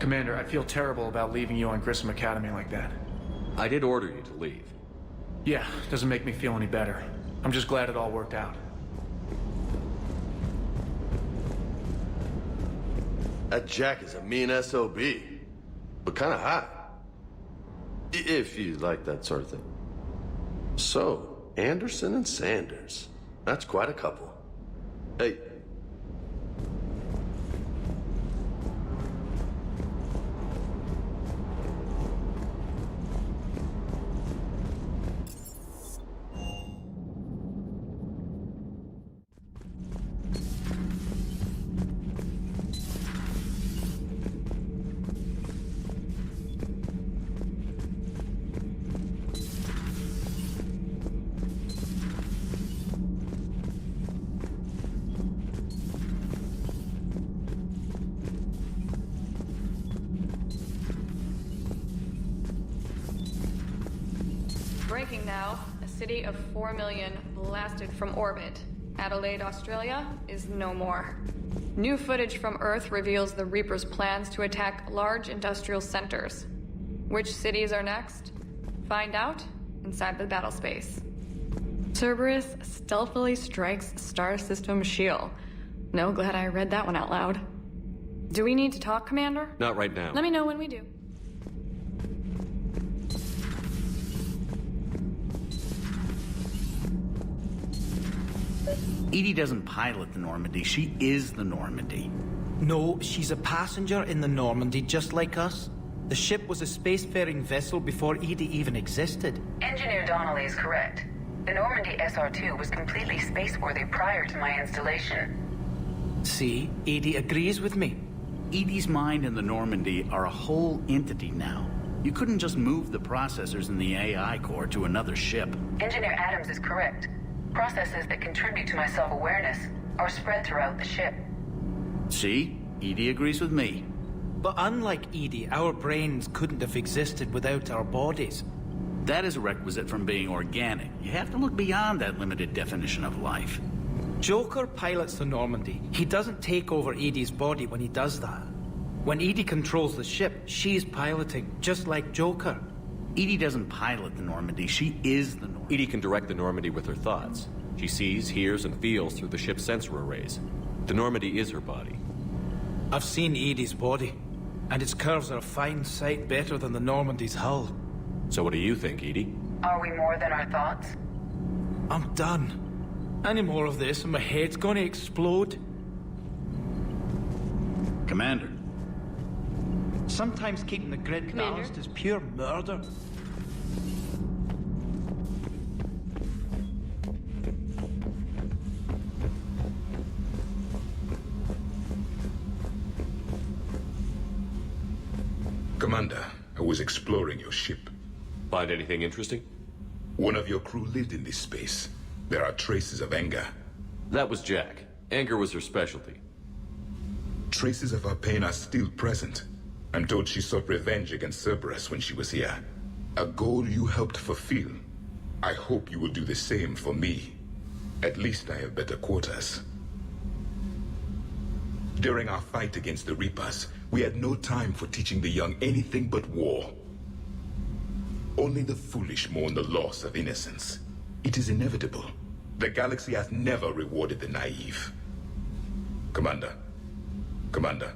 Commander, I feel terrible about leaving you on Grissom Academy like that. I did order you to leave. Yeah, doesn't make me feel any better. I'm just glad it all worked out. That Jack is a mean SOB, but kind of hot. If you like that sort of thing. So, Anderson and Sanders. That's quite a couple. Hey. Breaking now, a city of 4 million blasted from orbit. Adelaide, Australia is no more. New footage from Earth reveals the Reaper's plans to attack large industrial centers. Which cities are next? Find out inside the battle space. Cerberus stealthily strikes Star System Shield. No, glad I read that one out loud. Do we need to talk, Commander? Not right now. Let me know when we do. Edie doesn't pilot the Normandy, she is the Normandy. No, she's a passenger in the Normandy, just like us. The ship was a spacefaring vessel before Edie even existed. Engineer Donnelly is correct. The Normandy SR-2 was completely spaceworthy prior to my installation. See, Edie agrees with me. Edie's mind and the Normandy are a whole entity now. You couldn't just move the processors in the AI core to another ship. Engineer Adams is correct. Processes that contribute to my self-awareness are spread throughout the ship. See? Edie agrees with me. But unlike Edie, our brains couldn't have existed without our bodies. That is a requisite from being organic. You have to look beyond that limited definition of life. Joker pilots the Normandy. He doesn't take over Edie's body when he does that. When Edie controls the ship, she's piloting, just like Joker. Edie doesn't pilot the Normandy, she is the Normandy. Edie can direct the Normandy with her thoughts. She sees, hears, and feels through the ship's sensor arrays. The Normandy is her body. I've seen Edie's body, and its curves are a fine sight better than the Normandy's hull. So what do you think, Edie? Are we more than our thoughts? I'm done. Any more of this and my head's gonna explode. Commander. Sometimes keeping the grid Commander? balanced is pure murder. Commander, I was exploring your ship. Find anything interesting? One of your crew lived in this space. There are traces of anger. That was Jack. Anger was her specialty. Traces of her pain are still present. I'm told she sought revenge against Cerberus when she was here. A goal you helped fulfill. I hope you will do the same for me. At least I have better quarters. During our fight against the Reapers, we had no time for teaching the young anything but war. Only the foolish mourn the loss of innocence. It is inevitable. The galaxy has never rewarded the naive. Commander. Commander.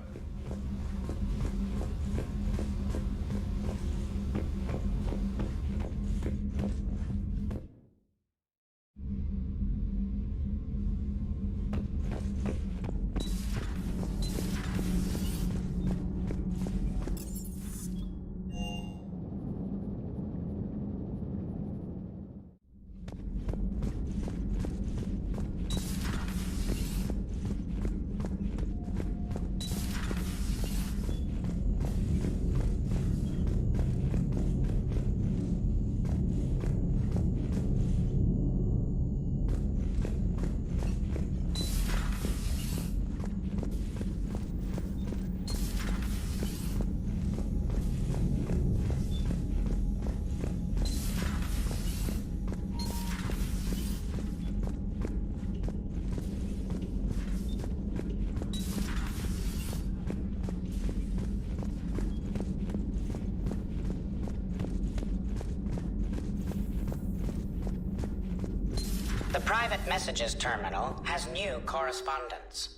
The private messages terminal has new correspondence.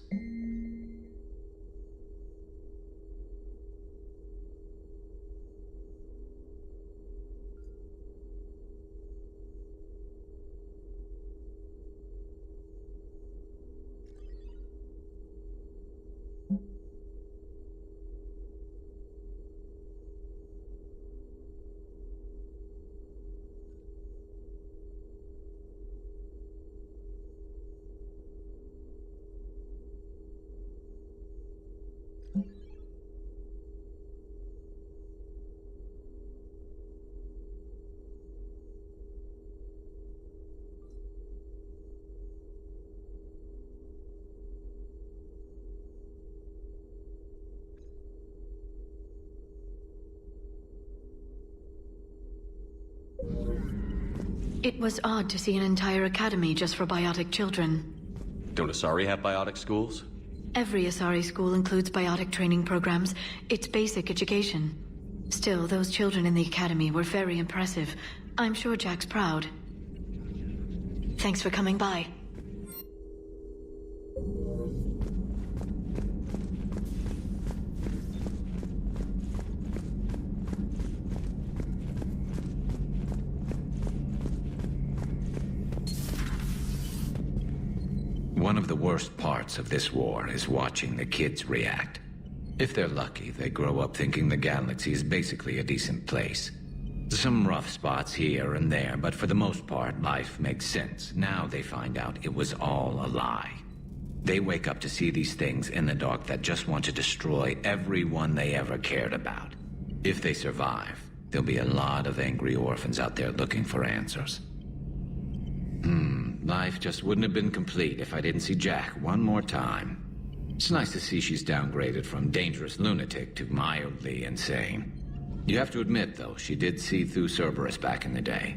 It was odd to see an entire academy just for biotic children. Don't Asari have biotic schools? Every Asari school includes biotic training programs. It's basic education. Still, those children in the academy were very impressive. I'm sure Jack's proud. Thanks for coming by. One of the worst parts of this war is watching the kids react. If they're lucky, they grow up thinking the galaxy is basically a decent place. Some rough spots here and there, but for the most part, life makes sense. Now they find out it was all a lie. They wake up to see these things in the dark that just want to destroy everyone they ever cared about. If they survive, there'll be a lot of angry orphans out there looking for answers. Life just wouldn't have been complete if I didn't see Jack one more time. It's nice to see she's downgraded from dangerous lunatic to mildly insane. You have to admit, though, she did see through Cerberus back in the day.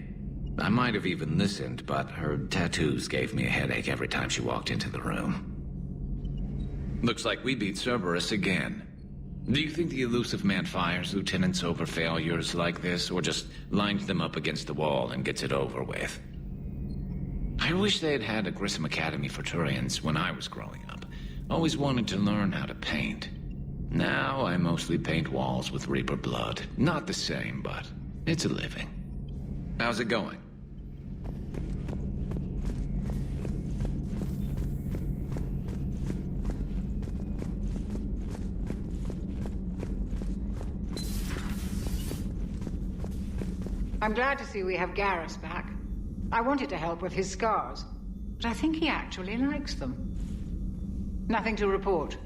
I might have even listened, but her tattoos gave me a headache every time she walked into the room. Looks like we beat Cerberus again. Do you think the elusive man fires lieutenants over failures like this, or just lines them up against the wall and gets it over with? I wish they had a Grissom Academy for Turians when I was growing up. Always wanted to learn how to paint. Now I mostly paint walls with Reaper blood. Not the same, but it's a living. How's it going? I'm glad to see we have Garrus back. I wanted to help with his scars, but I think he actually likes them. Nothing to report.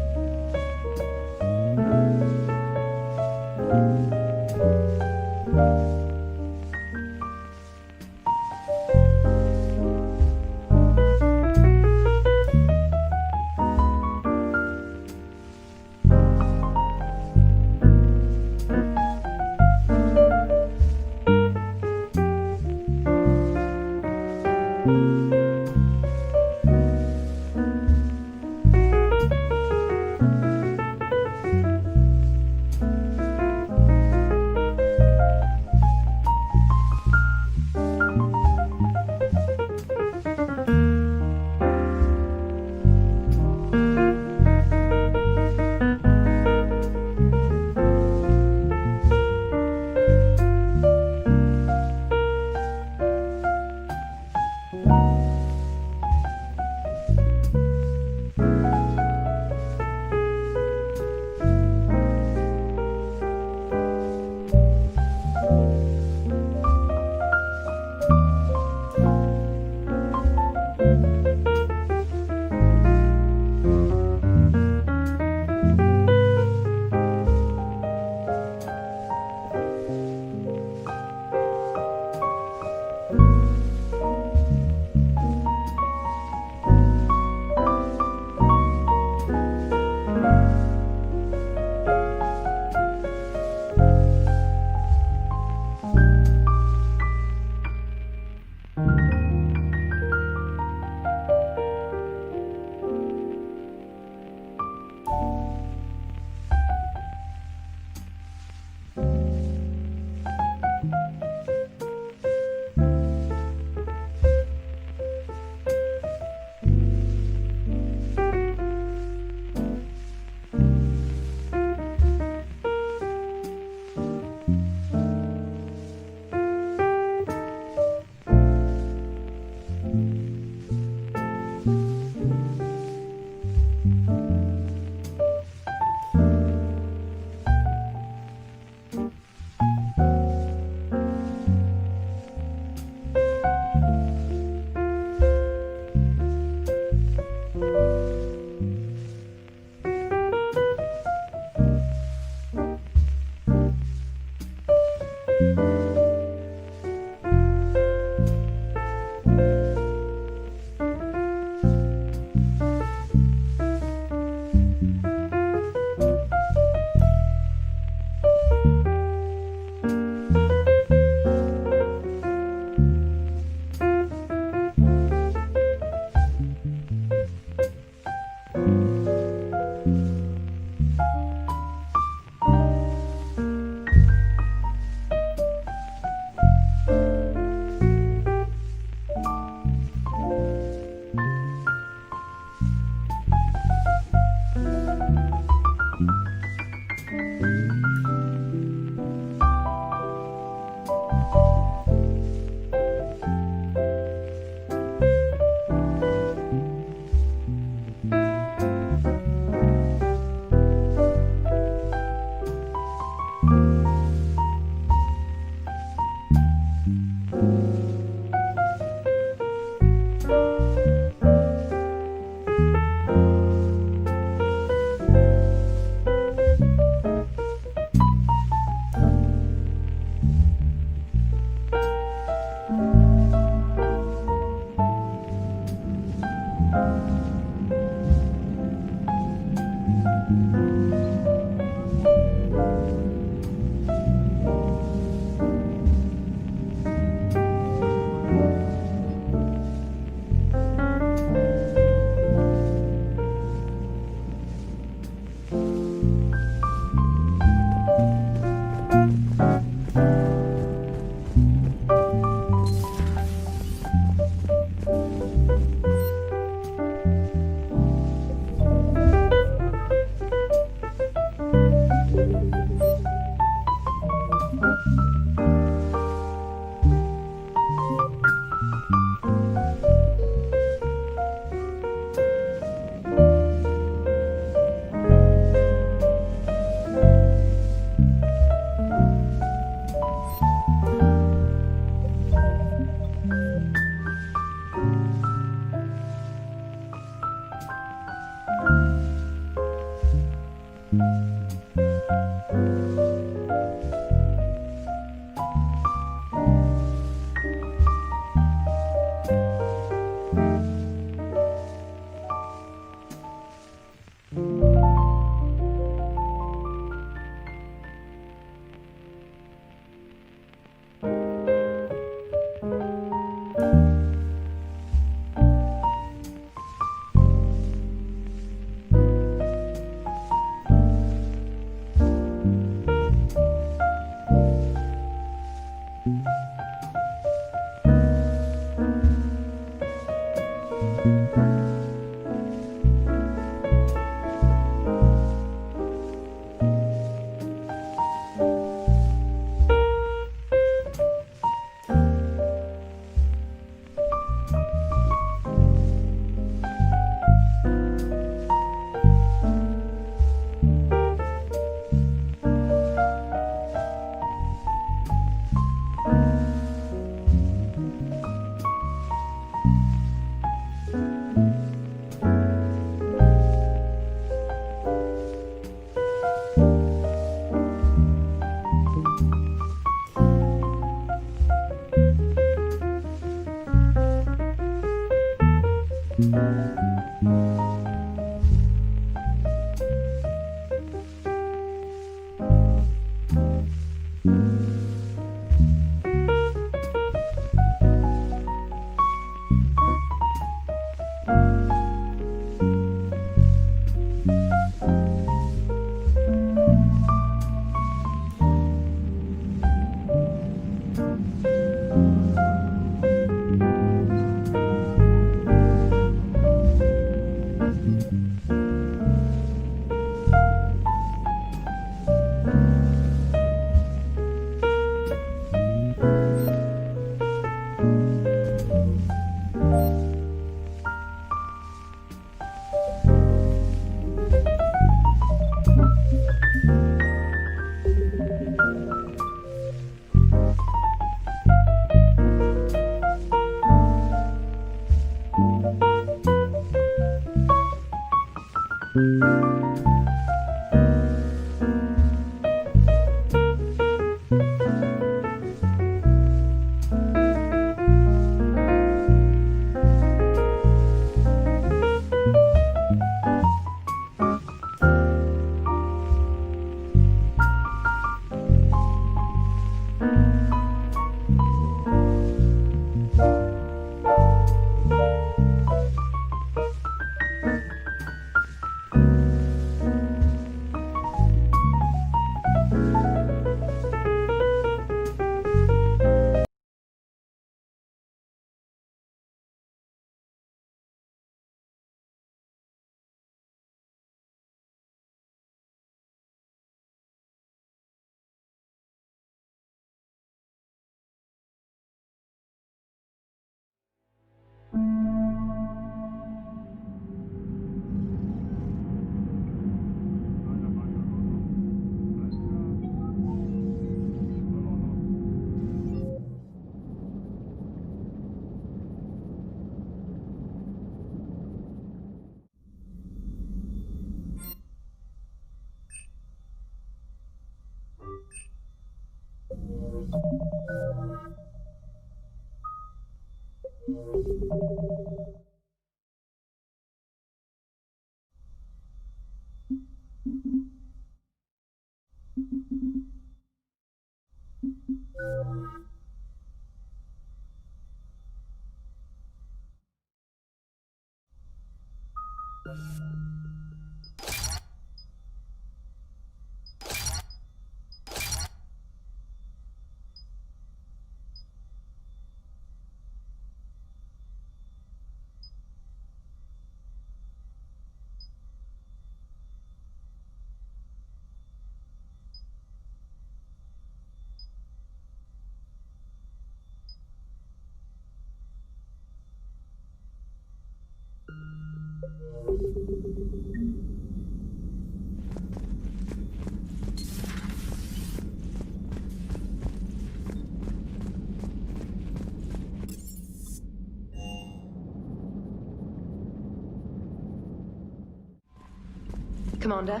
Commander?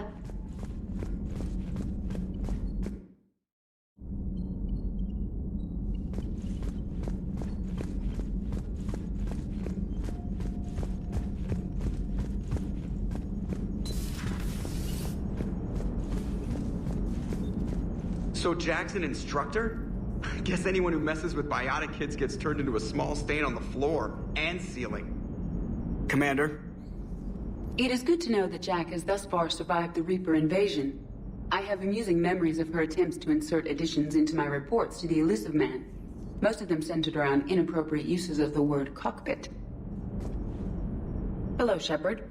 So Jack's an instructor? I guess anyone who messes with biotic kids gets turned into a small stain on the floor and ceiling. Commander? It is good to know that Jack has thus far survived the Reaper invasion. I have amusing memories of her attempts to insert additions into my reports to the Elusive Man. Most of them centered around inappropriate uses of the word cockpit. Hello, Shepard.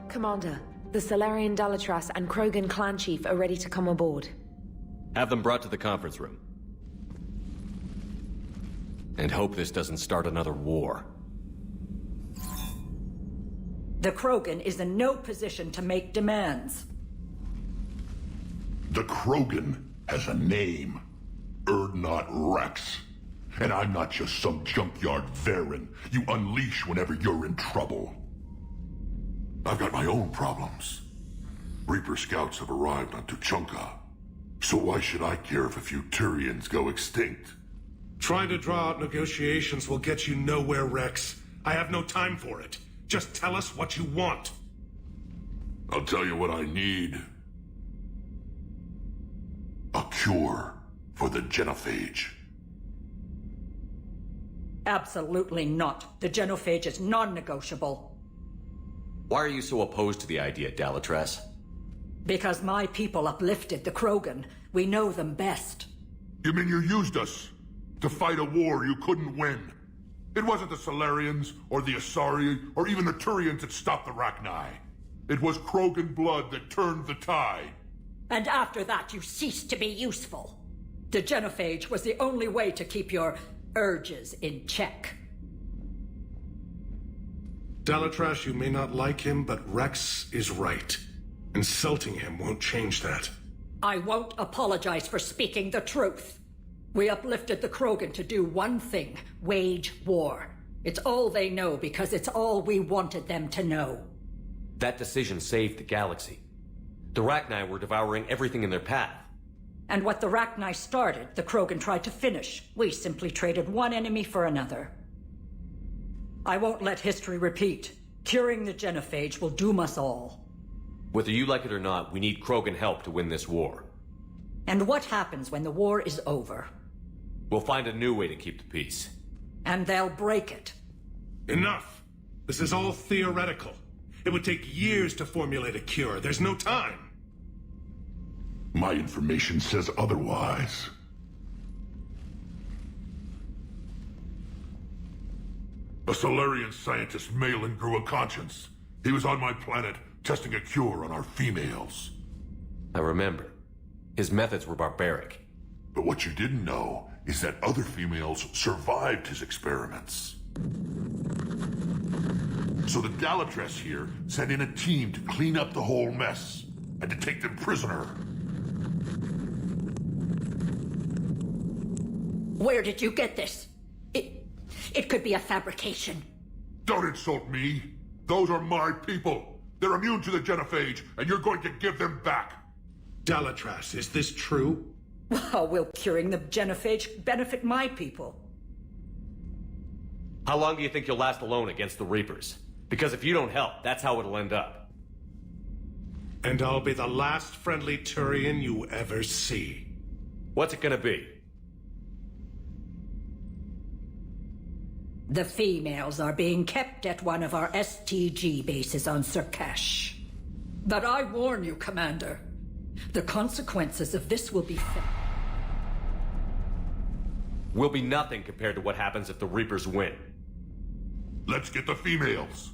Commander, the Solarian Dalatras and Krogan clan chief are ready to come aboard. Have them brought to the conference room. And hope this doesn't start another war. The Krogan is in no position to make demands. The Krogan has a name. Urdnot Rex. And I'm not just some junkyard Varen you unleash whenever you're in trouble. I've got my own problems. Reaper scouts have arrived on Tuchanka. So why should I care if a few Turians go extinct? Trying to draw out negotiations will get you nowhere, Rex. I have no time for it. Just tell us what you want. I'll tell you what I need. A cure for the genophage. Absolutely not. The genophage is non-negotiable. Why are you so opposed to the idea, Dalatras? Because my people uplifted the Krogan. We know them best. You mean you used us to fight a war you couldn't win? It wasn't the Solarians, or the Asari, or even the Turians that stopped the Rachni. It was Krogan blood that turned the tide. And after that, you ceased to be useful. The genophage was the only way to keep your urges in check. Dalatras, you may not like him, but Rex is right. Insulting him won't change that. I won't apologize for speaking the truth. We uplifted the Krogan to do one thing: wage war. It's all they know because it's all we wanted them to know. That decision saved the galaxy. The Rachni were devouring everything in their path. And what the Rachni started, the Krogan tried to finish. We simply traded one enemy for another. I won't let history repeat. Curing the genophage will doom us all. Whether you like it or not, we need Krogan help to win this war. And what happens when the war is over? We'll find a new way to keep the peace. And they'll break it. Enough! This is all theoretical. It would take years to formulate a cure. There's no time. My information says otherwise. A Solarian scientist, Malin, grew a conscience. He was on my planet, testing a cure on our females. I remember. His methods were barbaric. But what you didn't know is that other females survived his experiments. So the Dalatress here sent in a team to clean up the whole mess, and to take them prisoner. Where did you get this? It could be a fabrication. Don't insult me. Those are my people. They're immune to the genophage, and you're going to give them back. Dalatrass, is this true? How will curing the genophage benefit my people? How long do you think you'll last alone against the Reapers? Because if you don't help, that's how it'll end up. And I'll be the last friendly Turian you ever see. What's it gonna be? The females are being kept at one of our STG bases on Surkash. But I warn you, Commander, the consequences of this will be felt. Will be nothing compared to what happens if the Reapers win. Let's get the females.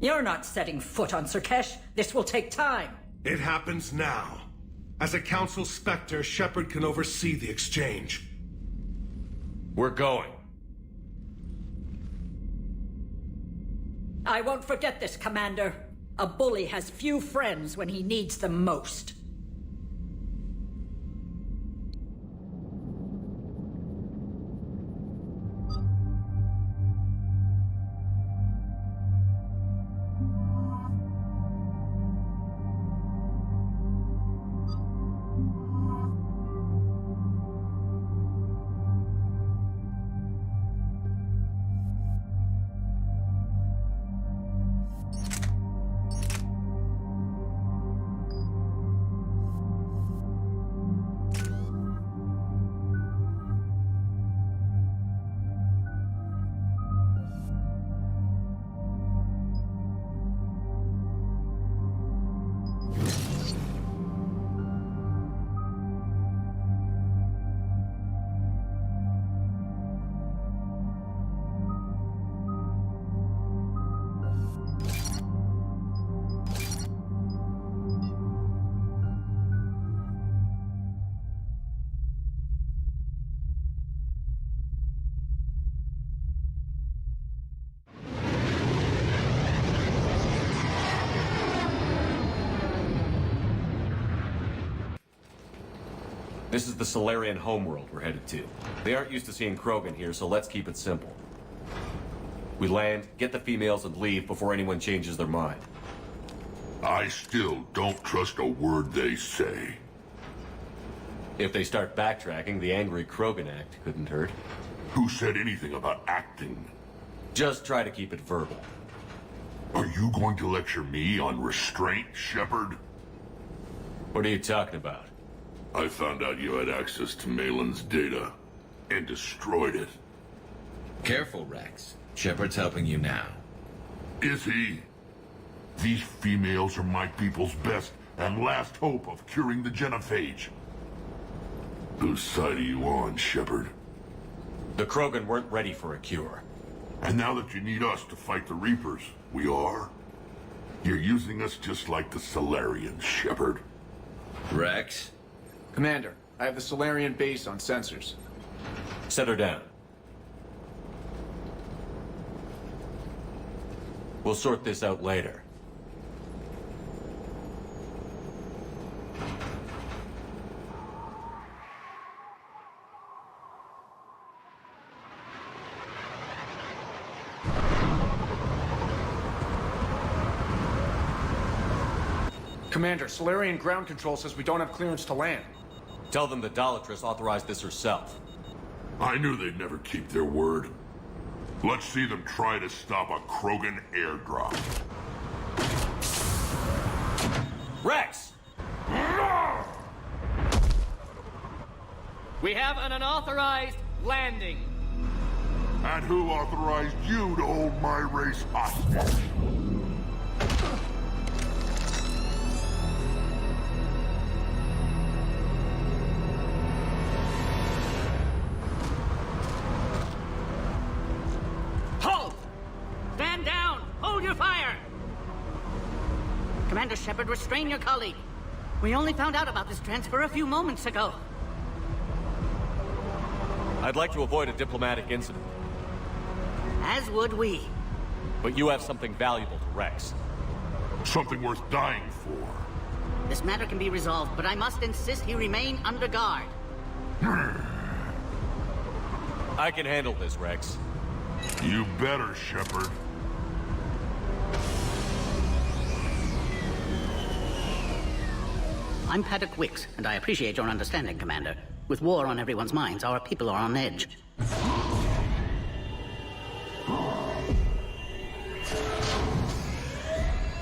You're not setting foot on Surkash. This will take time. It happens now. As a Council Spectre, Shepard can oversee the exchange. We're going. I won't forget this, Commander. A bully has few friends when he needs them most. This is the Solarian homeworld we're headed to. They aren't used to seeing Krogan here, so let's keep it simple. We land, get the females, and leave before anyone changes their mind. I still don't trust a word they say. If they start backtracking, the angry Krogan act couldn't hurt. Who said anything about acting? Just try to keep it verbal. Are you going to lecture me on restraint, Shepard? What are you talking about? I found out you had access to Malin's data, and destroyed it. Careful, Rex. Shepard's helping you now. Is he? These females are my people's best and last hope of curing the genophage. Whose side are you on, Shepard? The Krogan weren't ready for a cure. And now that you need us to fight the Reapers, we are? You're using us just like the Solarians, Shepard. Rex? Commander, I have the Solarian base on sensors. Set her down. We'll sort this out later. Commander, Solarian ground control says we don't have clearance to land. Tell them the Dalatress authorized this herself. I knew they'd never keep their word. Let's see them try to stop a Krogan airdrop. Rex! We have an unauthorized landing. And who authorized you to hold my race hostage? Halt! Stand down! Hold your fire! Commander Shepard, restrain your colleague. We only found out about this transfer a few moments ago. I'd like to avoid a diplomatic incident. As would we. But you have something valuable to Rex. Something worth dying for. This matter can be resolved, but I must insist he remain under guard. I can handle this, Rex. You better, Shepard. I'm Paddock Wicks, and I appreciate your understanding, Commander. With war on everyone's minds, our people are on edge.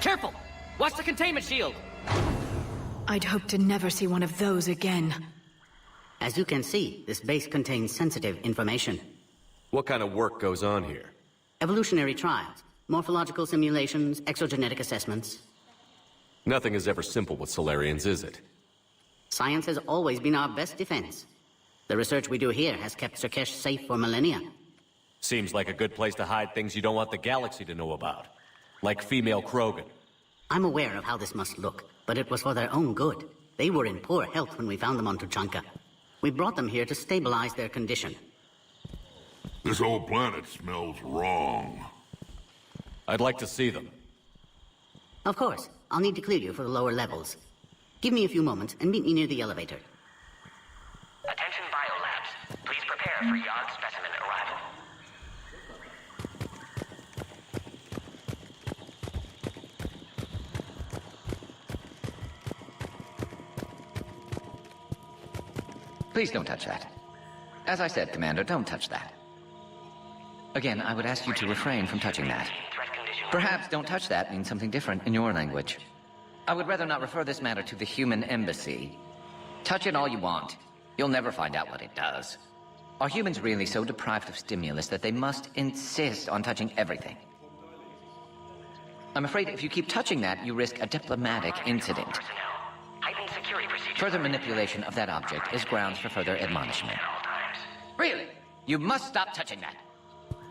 Careful! Watch the containment shield! I'd hope to never see one of those again. As you can see, this base contains sensitive information. What kind of work goes on here? Evolutionary trials, morphological simulations, exogenetic assessments. Nothing is ever simple with Solarians, is it? Science has always been our best defense. The research we do here has kept Surkesh safe for millennia. Seems like a good place to hide things you don't want the galaxy to know about. Like female Krogan. I'm aware of how this must look, but it was for their own good. They were in poor health when we found them on Tuchanka. We brought them here to stabilize their condition. This whole planet smells wrong. I'd like to see them. Of course. I'll need to clear you for the lower levels. Give me a few moments and meet me near the elevator. Attention biolabs. Please prepare for yard specimen arrival. Please don't touch that. As I said, Commander, don't touch that. Again, I would ask you to refrain from touching that. Perhaps don't touch that means something different in your language. I would rather not refer this matter to the human embassy. Touch it all you want. You'll never find out what it does. Are humans really so deprived of stimulus that they must insist on touching everything? I'm afraid if you keep touching that, you risk a diplomatic incident. Further manipulation of that object is grounds for further admonishment. Really? You must stop touching that.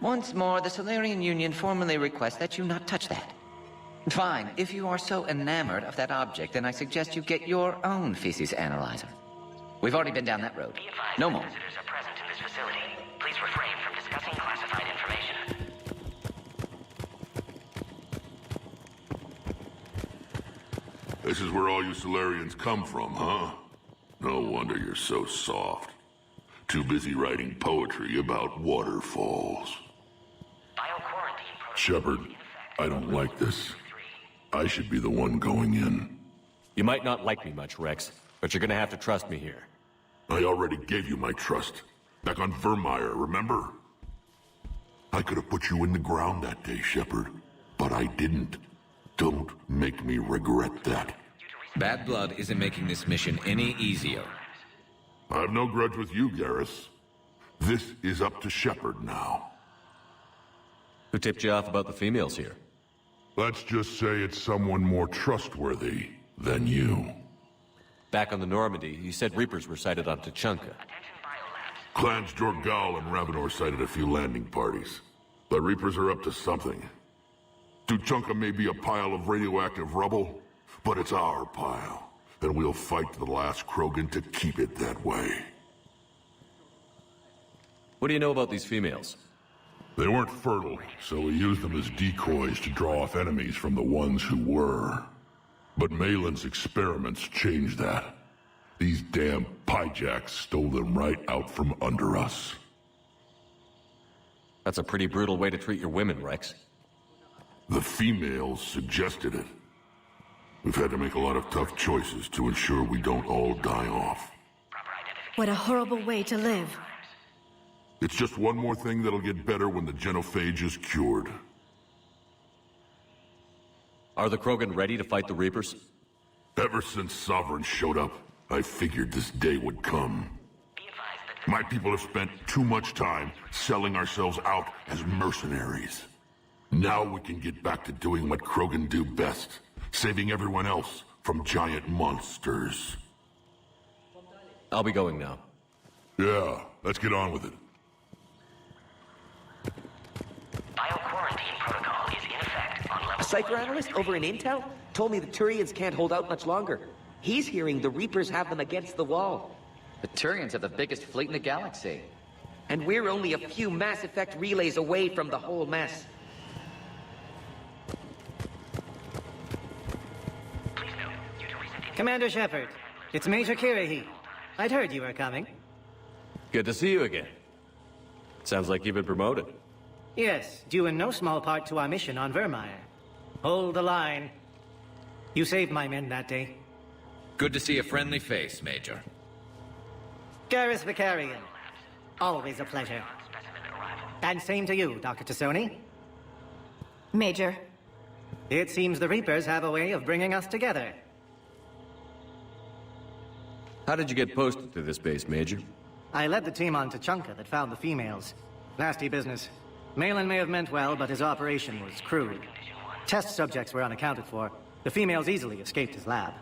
Once more, the Solarian Union formally requests that you not touch that. Fine. If you are so enamored of that object, then I suggest you get your own feces analyzer. We've already been down that road. No more. Visitors are present in this facility. Please refrain from discussing classified information. This is where all you Solarians come from, huh? No wonder you're so soft. Too busy writing poetry about waterfalls. Shepard, I don't like this. I should be the one going in. You might not like me much, Rex, but you're gonna have to trust me here. I already gave you my trust. Back on Vermeer, remember? I could have put you in the ground that day, Shepard, but I didn't. Don't make me regret that. Bad blood isn't making this mission any easier. I have no grudge with you, Garrus. This is up to Shepard now. Who tipped you off about the females here? Let's just say it's someone more trustworthy than you. Back on the Normandy, you said Reapers were sighted on Tuchanka. Clans Jorgal and Ravenor sighted a few landing parties. The Reapers are up to something. Tuchanka may be a pile of radioactive rubble, but it's our pile. And we'll fight to the last Krogan to keep it that way. What do you know about these females? They weren't fertile, so we used them as decoys to draw off enemies from the ones who were. But Malin's experiments changed that. These damn pyjacks stole them right out from under us. That's a pretty brutal way to treat your women, Rex. The females suggested it. We've had to make a lot of tough choices to ensure we don't all die off. What a horrible way to live. It's just one more thing that'll get better when the genophage is cured. Are the Krogan ready to fight the Reapers? Ever since Sovereign showed up, I figured this day would come. My people have spent too much time selling ourselves out as mercenaries. Now we can get back to doing what Krogan do best, saving everyone else from giant monsters. I'll be going now. Yeah, let's get on with it. Bio-quarantine protocol is in effect on level... A psychoanalyst over in Intel told me the Turians can't hold out much longer. He's hearing the Reapers have them against the wall. The Turians have the biggest fleet in the galaxy. And we're only a few Mass Effect relays away from the whole mess. Commander Shepard, it's Major Kirahi. I'd heard you were coming. Good to see you again. Sounds like you've been promoted. Yes, due in no small part to our mission on Vermeer. Hold the line. You saved my men that day. Good to see a friendly face, Major. Garrus Vicarian. Always a pleasure. And same to you, Dr. Tassoni. Major. It seems the Reapers have a way of bringing us together. How did you get posted to this base, Major? I led the team on Tuchanka that found the females. Nasty business. Malin may have meant well, but his operation was crude. Test subjects were unaccounted for. The females easily escaped his lab.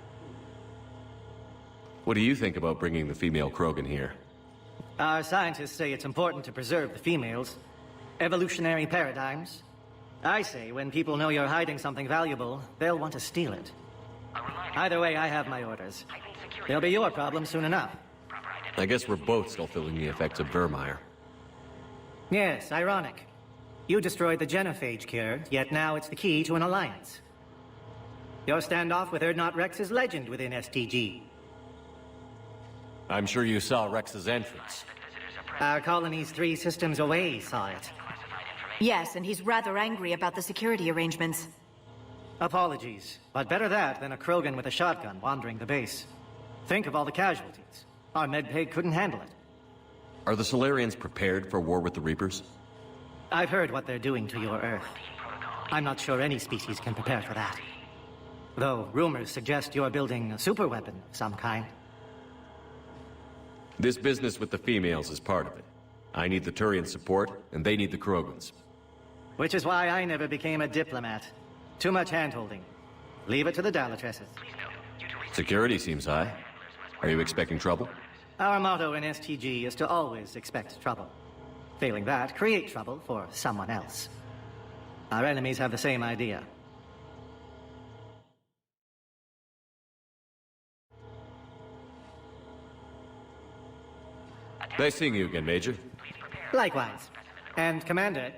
What do you think about bringing the female Krogan here? Our scientists say it's important to preserve the females. Evolutionary paradigms. I say when people know you're hiding something valuable, they'll want to steal it. Either way, I have my orders. They'll be your problem soon enough. I guess we're both still feeling the effects of Vermeer. Yes, ironic. You destroyed the genophage cure, yet now it's the key to an alliance. Your standoff with Erdnot Rex is legend within STG. I'm sure you saw Rex's entrance. Our colony's 3 systems away saw it. Yes, and he's rather angry about the security arrangements. Apologies, but better that than a Krogan with a shotgun wandering the base. Think of all the casualties. Our medpay couldn't handle it. Are the Solarians prepared for war with the Reapers? I've heard what they're doing to your Earth. I'm not sure any species can prepare for that. Though rumors suggest you're building a superweapon of some kind. This business with the females is part of it. I need the Turian support, and they need the Krogans. Which is why I never became a diplomat. Too much hand-holding. Leave it to the Dalatresses. Security seems high. Are you expecting trouble? Our motto in STG is to always expect trouble. Failing that, create trouble for someone else. Our enemies have the same idea. Nice seeing you again, Major. Likewise. And, Commander,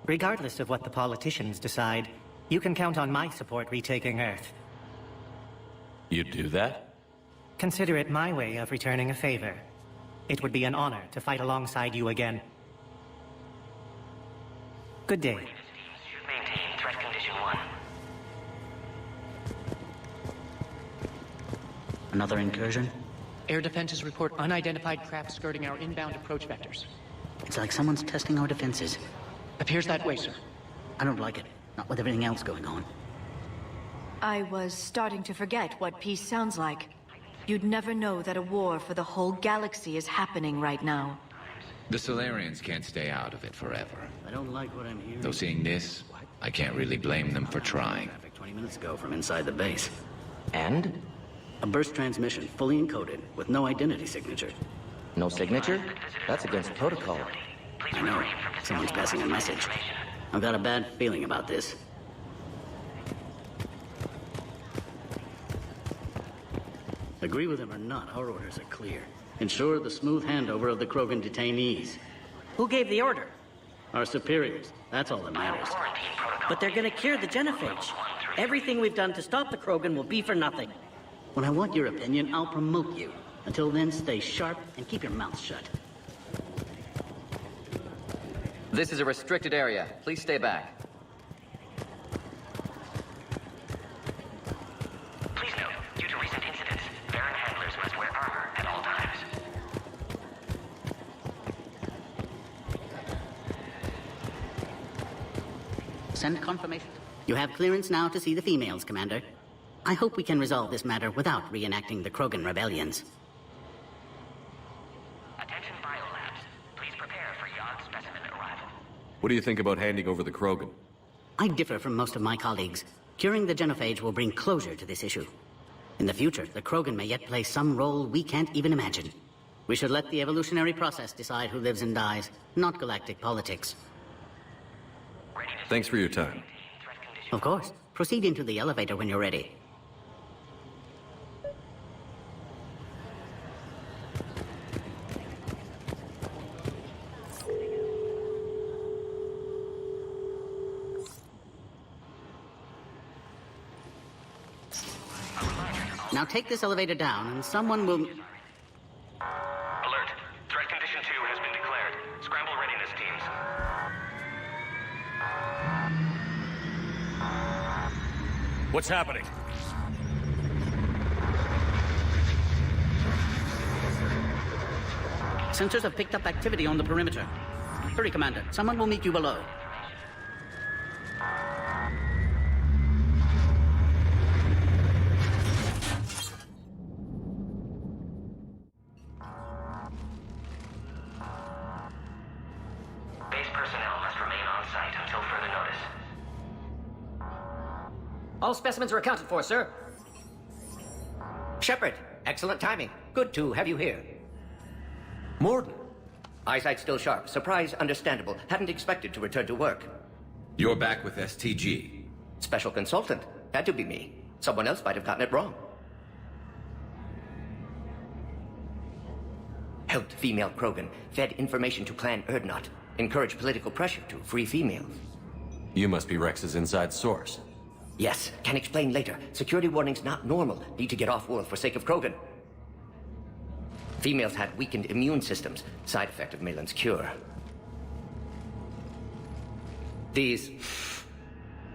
regardless of what the politicians decide, you can count on my support retaking Earth. You'd do that? Consider it my way of returning a favor. It would be an honor to fight alongside you again. Good day. Maintain threat condition 1. Another incursion? Air defenses report unidentified craft skirting our inbound approach vectors. It's like someone's testing our defenses. Appears that way, sir. I don't like it. Not with everything else going on. I was starting to forget what peace sounds like. You'd never know that a war for the whole galaxy is happening right now. The Solarians can't stay out of it forever. I don't like what I'm hearing. Though seeing this, I can't really blame them for trying. 20 minutes ago from inside the base. And? A burst transmission, fully encoded, with no identity signature. No signature? That's against protocol. I know. Someone's passing a message. I've got a bad feeling about this. Agree with him or not, our orders are clear. Ensure the smooth handover of the Krogan detainees. Who gave the order? Our superiors. That's all that matters. But they're gonna cure the genophage. Everything we've done to stop the Krogan will be for nothing. When I want your opinion, I'll promote you. Until then, stay sharp and keep your mouth shut. This is a restricted area. Please stay back. Please note, due to recent incidents, Baron handlers must wear armor at all times. Send confirmation. You have clearance now to see the females, Commander. I hope we can resolve this matter without reenacting the Krogan rebellions. Attention prepare for Yod specimen arrival. What do you think about handing over the Krogan? I differ from most of my colleagues. Curing the genophage will bring closure to this issue. In the future, the Krogan may yet play some role we can't even imagine. We should let the evolutionary process decide who lives and dies, not galactic politics. Thanks for your time. Of course. Proceed into the elevator when you're ready. Now take this elevator down and someone will... Alert. Threat condition 2 has been declared. Scramble readiness teams. What's happening? Sensors have picked up activity on the perimeter. Hurry, Commander. Someone will meet you below. Base personnel must remain on site until further notice. All specimens are accounted for, sir. Shepard, excellent timing. Good to have you here. Morden. Eyesight still sharp. Surprise understandable. Hadn't expected to return to work. You're back with STG. Special consultant. Had to be me. Someone else might have gotten it wrong. Helped female Krogan. Fed information to Clan Erdnot. Encouraged political pressure to free females. You must be Rex's inside source. Yes, can explain later. Security warnings not normal. Need to get off-world for sake of Krogan. Females had weakened immune systems. Side effect of Malin's cure. These...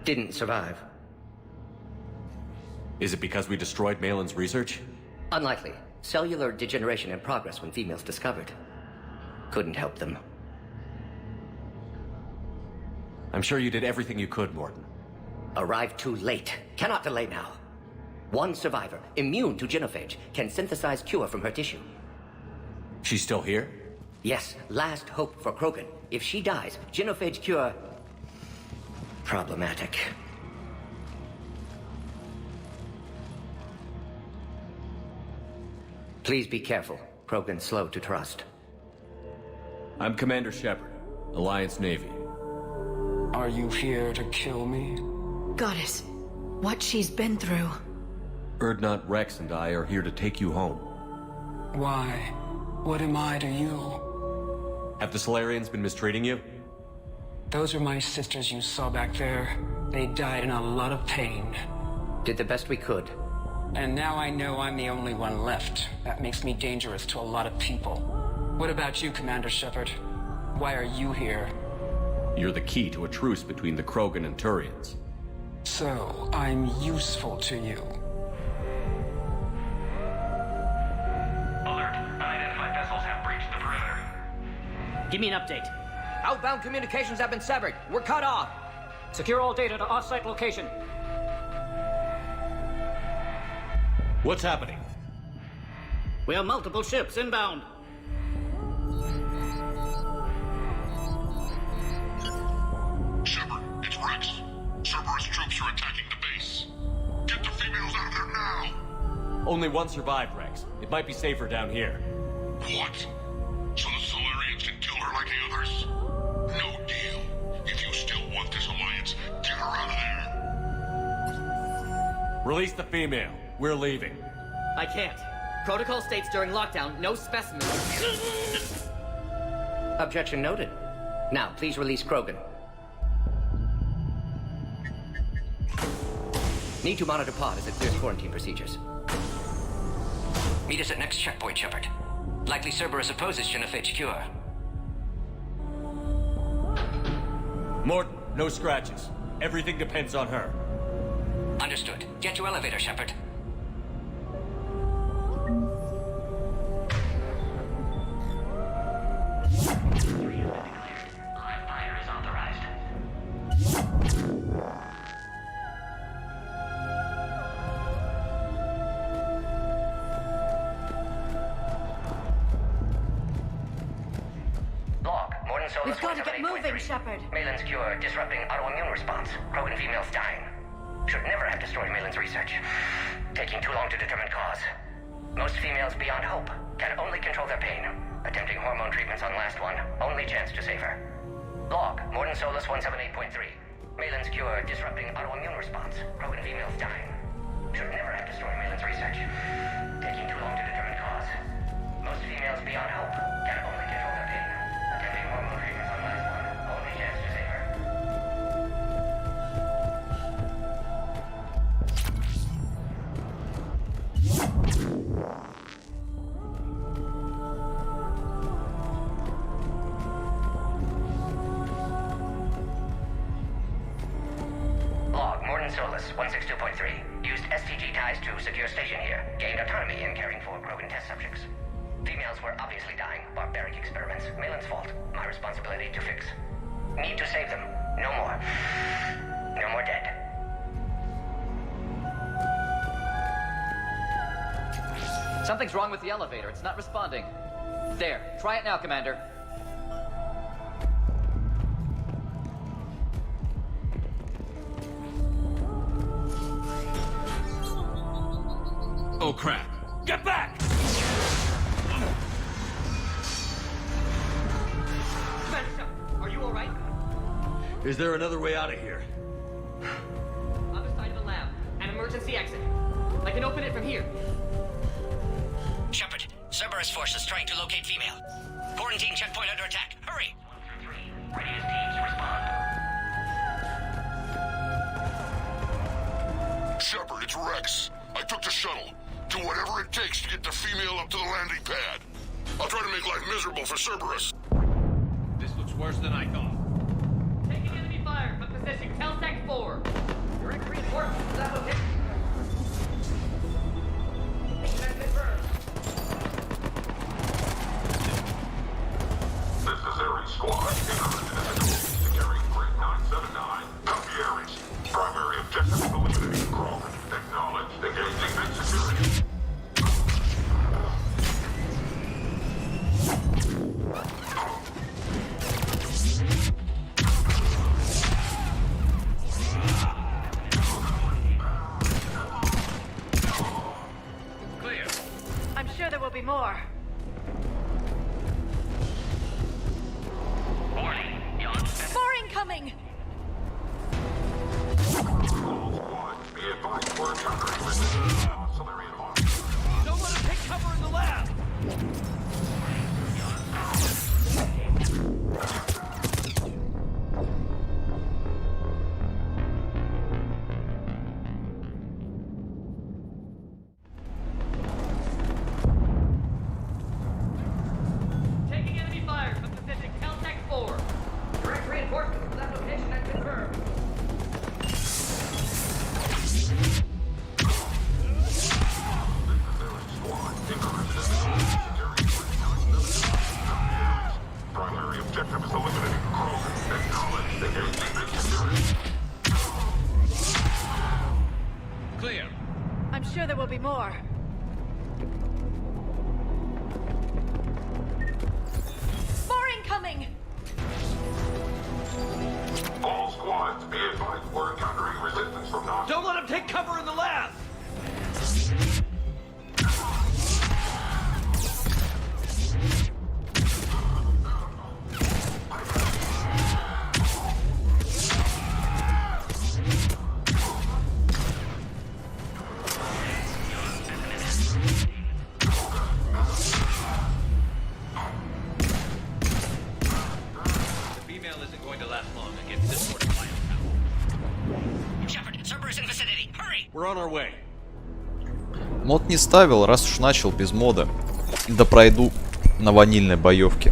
didn't survive. Is it because we destroyed Malin's research? Unlikely. Cellular degeneration in progress when females discovered. Couldn't help them. I'm sure you did everything you could, Morden. Arrived too late. Cannot delay now. One survivor, immune to genophage, can synthesize cure from her tissue. She's still here? Yes, last hope for Krogan. If she dies, genophage cure... problematic. Please be careful. Krogan's slow to trust. I'm Commander Shepard, Alliance Navy. Are you here to kill me? Goddess, what she's been through. Erdnot, Rex, and I are here to take you home. Why? What am I to you? Have the Solarians been mistreating you? Those are my sisters you saw back there. They died in a lot of pain. Did the best we could. And now I know I'm the only one left. That makes me dangerous to a lot of people. What about you, Commander Shepard? Why are you here? You're the key to a truce between the Krogan and Turians. So, I'm useful to you. Alert. Unidentified vessels have breached the perimeter. Give me an update. Outbound communications have been severed. We're cut off. Secure all data to off-site location. What's happening? We have multiple ships inbound. Shepard, it's Rex. Cerberus troops are attacking the base. Get the females out of there now! Only one survived, Rex. It might be safer down here. What? So the Solarians can kill her like the others? No deal. If you still want this alliance, get her out of there. Release the female. We're leaving. I can't. Protocol states during lockdown, no specimens. Objection noted. Now, please release Krogan. Need to monitor pod as it clears quarantine procedures. Meet us at next checkpoint, Shepard. Likely Cerberus opposes genophage cure. Morden, no scratches. Everything depends on her. Understood. Get to elevator, Shepard. Live fire is authorized. Doc, Solus We've got to get moving, Shepard. Malin's cure disrupting autoimmune response. Krogan females dying. Should never have destroyed Malin's research. Taking too long to determine cause. Most females beyond hope can only control their pain. Attempting hormone treatments on last one. Only chance to save her. Log, Morden Solus 178.3. Malin's cure disrupting autoimmune response. Krogan females dying. Should never have destroyed Malin's research. Taking too long to determine cause. Most females beyond hope can only control their pain. Attempting hormone treatments on last one. Only chance to save her. Log, Morden Solus 162.3. Used STG ties to secure station here. Gained autonomy in caring for Krogan test subjects. Females were obviously dying. Barbaric experiments. Malin's fault. My responsibility to fix. Need to save them. No more. No more dead. Something's wrong with the elevator. It's not responding. There. Try it now, Commander. Oh crap. Get back! Are you alright? Is there another way out of here? Other side of the lab. An emergency exit. I can open it from here. Shepard, Cerberus forces trying to locate female. Quarantine checkpoint under attack. Hurry! Readiest teams respond. Shepard, it's Rex. I took the shuttle. Do whatever it takes to get the female up to the landing pad. I'll try to make life miserable for Cerberus. This looks worse than I thought. Taking enemy fire from position Telsec 4. Direct reinforcements to that location. This is Ares Squad. Securing Grid 979. Copy Ares. Primary objective is eliminating Krogan. Acknowledge. Engaging mid security. Clear. I'm sure there will be more. Warning. More incoming! Be advised, we're encountering resistance on Solarian Hawk. Don't let him take cover in the lab! Taking enemy fire from position Telsec 4. Direct reinforcements to that location has confirmed. Primary objective is eliminating Krogan. Acknowledge. Engaging mid security. Clear. I'm sure there will be more. More incoming! All squads, be advised, we're encountering resistance from non. Don't let him take cover in the lab! The female isn't going to last long against this sort of firepower. Shepard, Cerberus in vicinity. Hurry! We're on our way. Мод не ставил, раз уж начал без мода. Да пройду на ванильной боевке.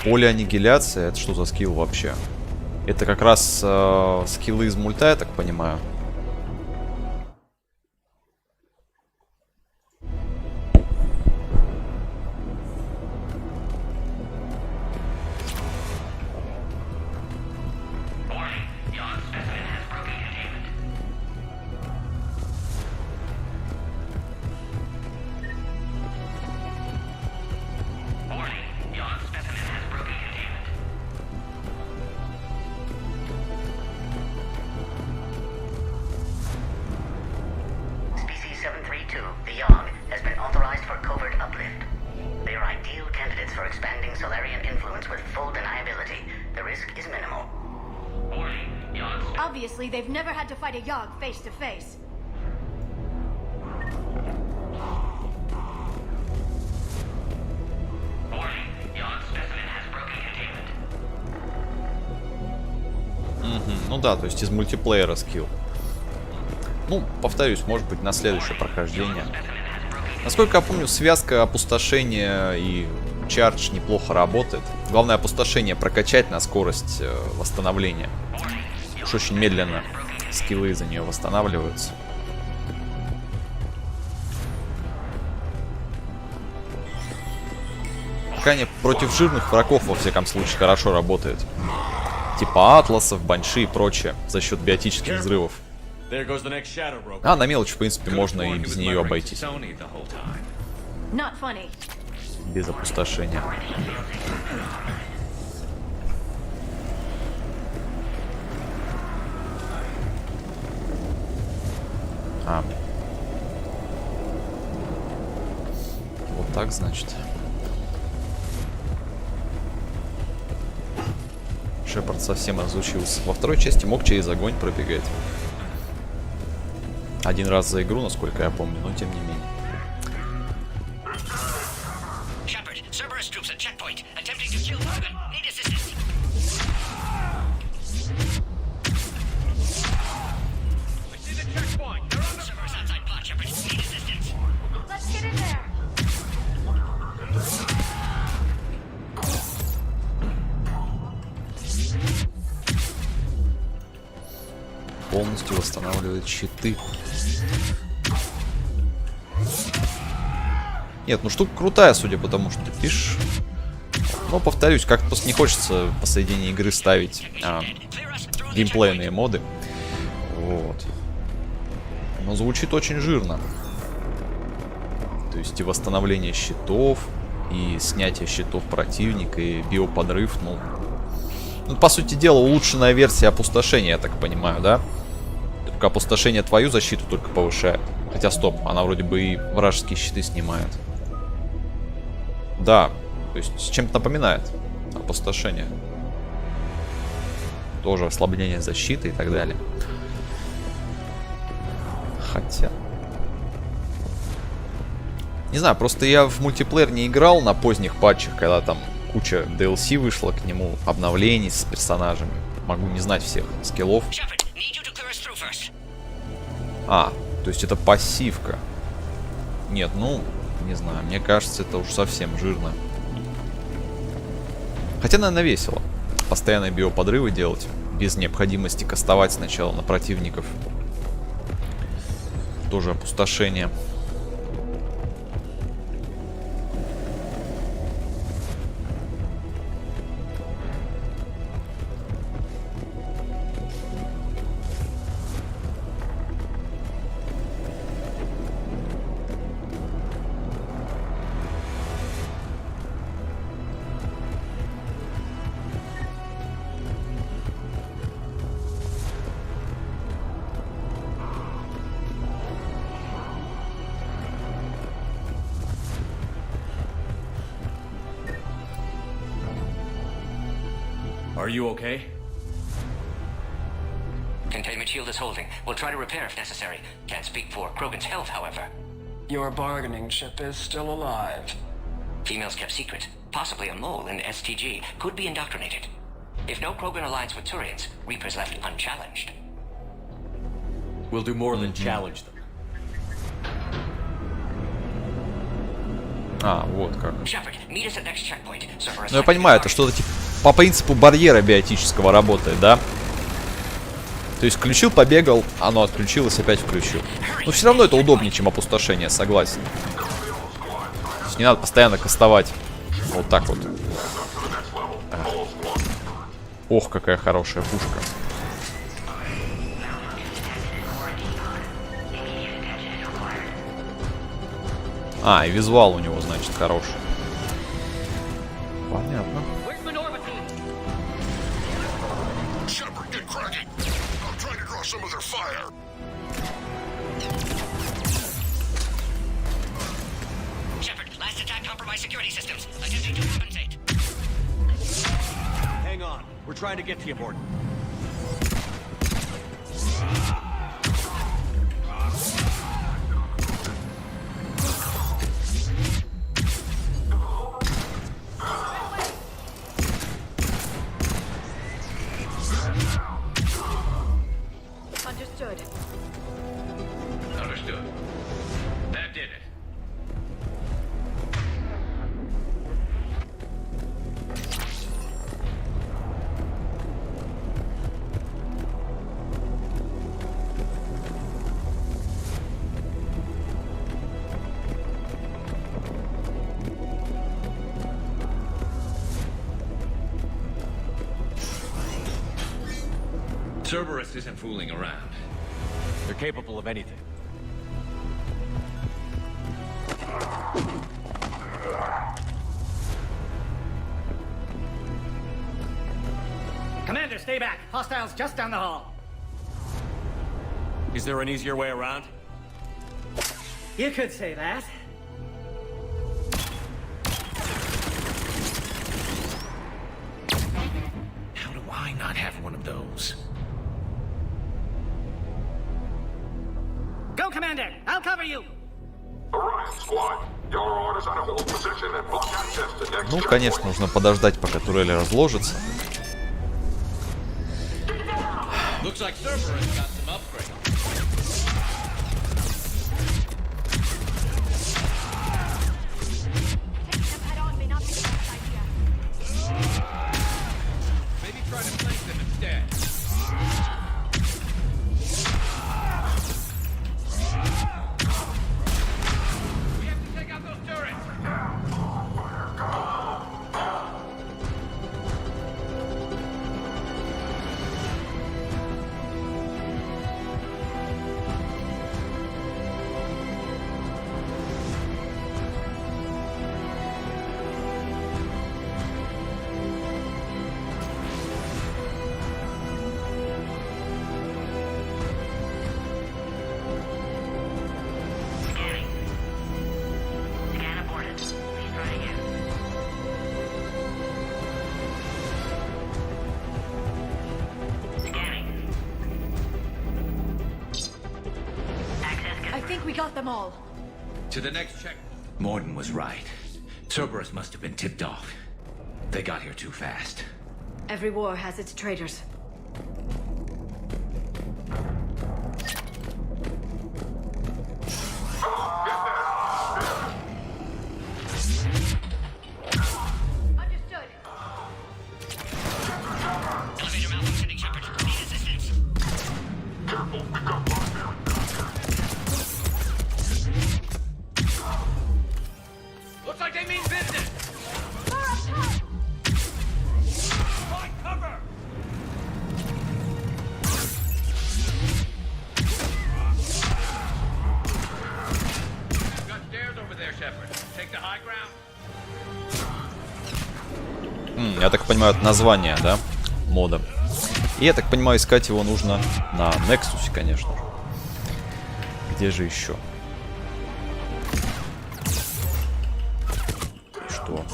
Полианнигиляция, это что за скилл вообще? Это как раз скиллы из мульта, я так понимаю. for expanding Solarian influence with full deniability. The risk is minimal. Obviously, they've never had to fight a Yogg face to face. Ну да, то есть из мультиплеера скилл. Ну, повторюсь, может быть, на следующее прохождение. Насколько я помню, связка опустошения и чардж неплохо работает. Главное опустошение прокачать на скорость восстановления. Уж очень медленно скиллы за нее восстанавливаются. Пока против жирных врагов, во всяком случае, хорошо работает. Типа атласов, банши и прочее, за счет биотических взрывов. А на мелочь, в принципе, можно и без нее обойтись. Без опустошения. Вот так, значит. Шепард совсем разучился. Во второй части мог через огонь пробегать. Один раз за игру, насколько я помню, но тем не менее. Полностью восстанавливает щиты. Нет, ну штука крутая, судя по тому, что ты пишешь. Но, повторюсь, как-то просто не хочется посредине игры ставить геймплейные моды. Вот. Но звучит очень жирно. То есть и восстановление щитов, и снятие щитов противника, и биоподрыв, ну, по сути дела, улучшенная версия опустошения, я так понимаю, да? Только опустошение твою защиту только повышает. Хотя, стоп, она вроде бы и вражеские щиты снимает. Да, то есть с чем-то напоминает опустошение. Тоже ослабление защиты и так далее. Хотя... Не знаю, просто я в мультиплеер не играл на поздних патчах, когда там куча DLC вышла к нему, обновлений с персонажами. Могу не знать всех скиллов. А, то есть это пассивка. Нет, ну, не знаю, мне кажется, это уж совсем жирно. Хотя, наверное, весело. Постоянные биоподрывы делать, без необходимости кастовать сначала на противников. Тоже опустошение. Are you okay? Containment shield is holding. We'll try to repair if necessary. Can't speak for Krogan's health, however. Your bargaining chip is still alive. Females kept secret. Possibly a mole in STG. Could be indoctrinated. If no Krogan aligns with Turians, Reapers left unchallenged. We'll do more than challenge them. А, вот как. Ну, я понимаю, это что-то типа по принципу барьера биотического работает, да? То есть включил, побегал, оно отключилось, опять включил. Но все равно это удобнее, чем опустошение, согласен. То есть не надо постоянно кастовать. Вот так вот. Ох, какая хорошая пушка. А, и визуал у него, значит, хороший. Понятно. by security systems, attempting to compensate. Hang on. We're trying to get to you, Morden. Understood. Understood. That did it. Cerberus isn't fooling around. They're capable of anything. Commander, stay back. Hostiles just down the hall. Is there an easier way around? You could say that. How do I not have one of those? Go, Commander! I'll cover you! Orion Squad, your orders are to hold position and block access to next. Ну, конечно, нужно подождать, пока турели разложатся. Looks like Cerberus got some upgrades. Maybe try to flank them instead. We have to take out those turrets. I think we got them all. To the next check. Morden was right. Cerberus must have been tipped off. They got here too fast. Every war has its traitors. Understood. Elevator malfunctioning, Shepard. Need assistance. Careful, we got one there. Looks like they mean business. Find cover. Got stairs over there, Shepard. Take the high ground. Я так понимаю, это название, да, мода. И я так понимаю, искать его нужно на Nexus, конечно же. Где же еще? Что?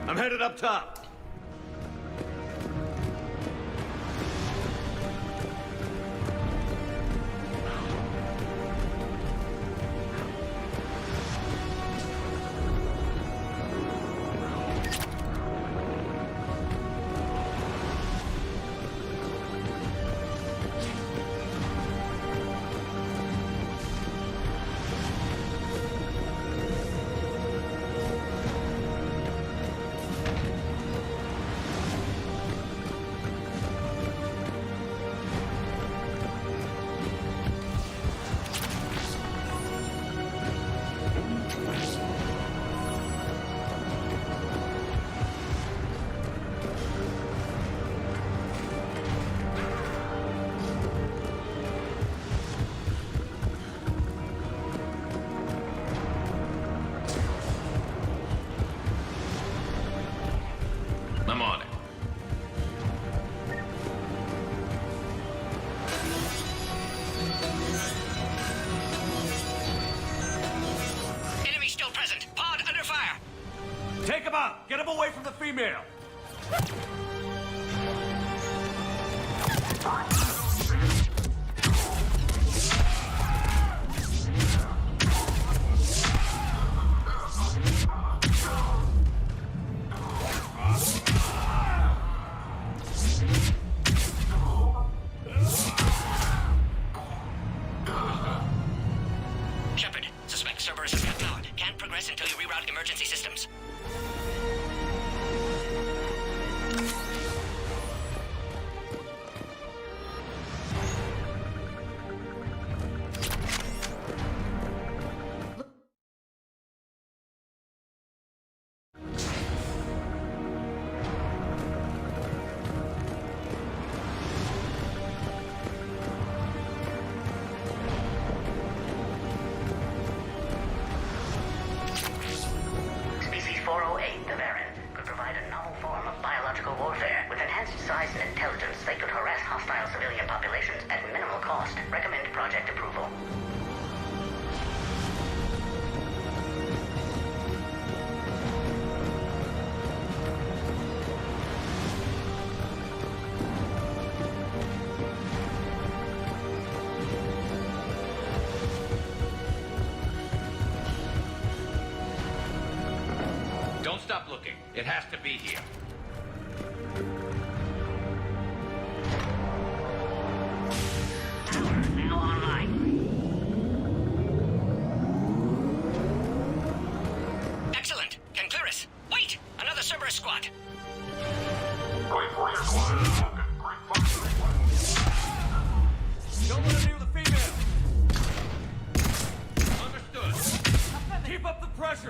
I'm headed up top. female. Shepard, suspect Cerberus has got power. Can't progress until you reroute emergency systems. Species 408, the Varan, could provide a novel form of biological warfare. With enhanced size and intelligence, they could harass hostile civilian populations at minimal cost. Recommend project approval. Don't stop looking. It has to be here. Now online. Excellent. Can clear us. Wait! Another Cerberus squad. Don't let him near the female. Understood. Keep up the pressure.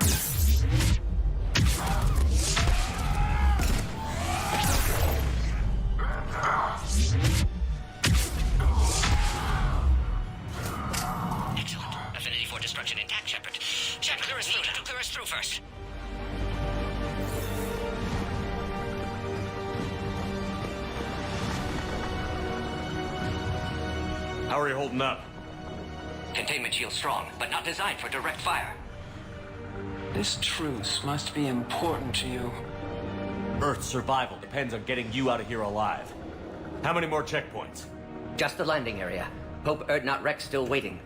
Excellent. Affinity for destruction intact, Shepard. Shepard, clear us through. Clear us through first. How are you holding up? Containment shield strong, but not designed for direct fire. This truce must be important to you. Earth's survival depends on getting you out of here alive. How many more checkpoints? Just the landing area. Hope Erdnot Rex still waiting.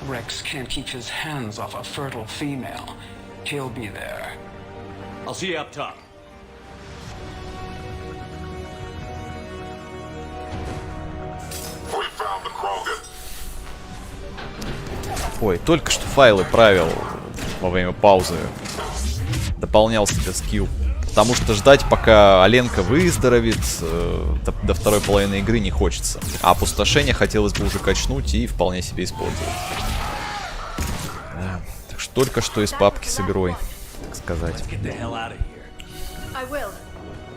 Rex can't keep his hands off a fertile female. He'll be there. I'll see you up top. We found the Krogan. Ой, только что файлы правил во время паузы. Дополнял себе скилл. Потому что ждать, пока Оленка выздоровеет, до второй половины игры не хочется. А опустошение хотелось бы уже качнуть и вполне себе использовать. Да. Так что только что из папки с игрой, так сказать. I will.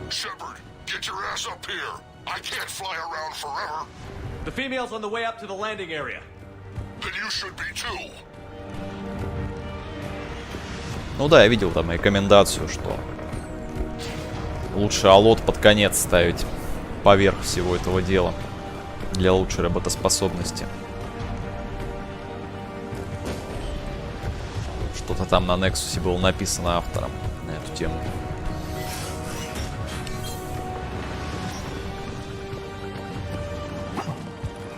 Shepard, get your ass up here. I can't fly around forever. The female's on the way up to the landing area. Then you should be too. Ну да, я видел там рекомендацию, что лучше алот под конец ставить поверх всего этого дела для лучшей работоспособности. Что-то там на Nexus было написано автором на эту тему.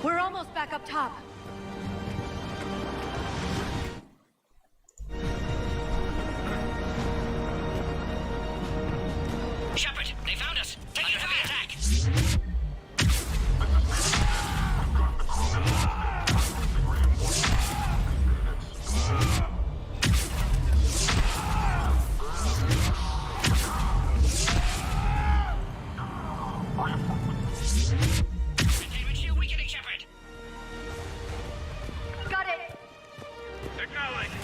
We're almost back up top. Shepard, they found us. Take your heavy attack. Containment shield weakening, Shepard. Got it. Acknowledge.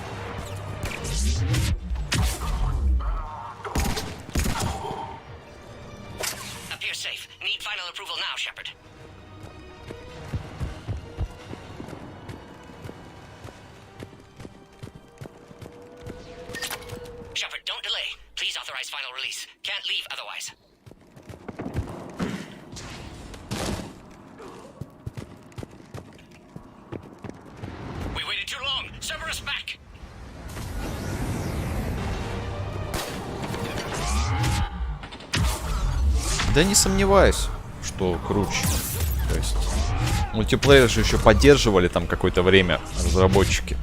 Appears safe. Need final approval now, Shepard. Shepard, don't delay. Please authorize final release. Can't leave otherwise. We waited too long. Cerberus back. Да не сомневаюсь, что круче. То есть мультиплеер же еще поддерживали там какое-то время разработчики.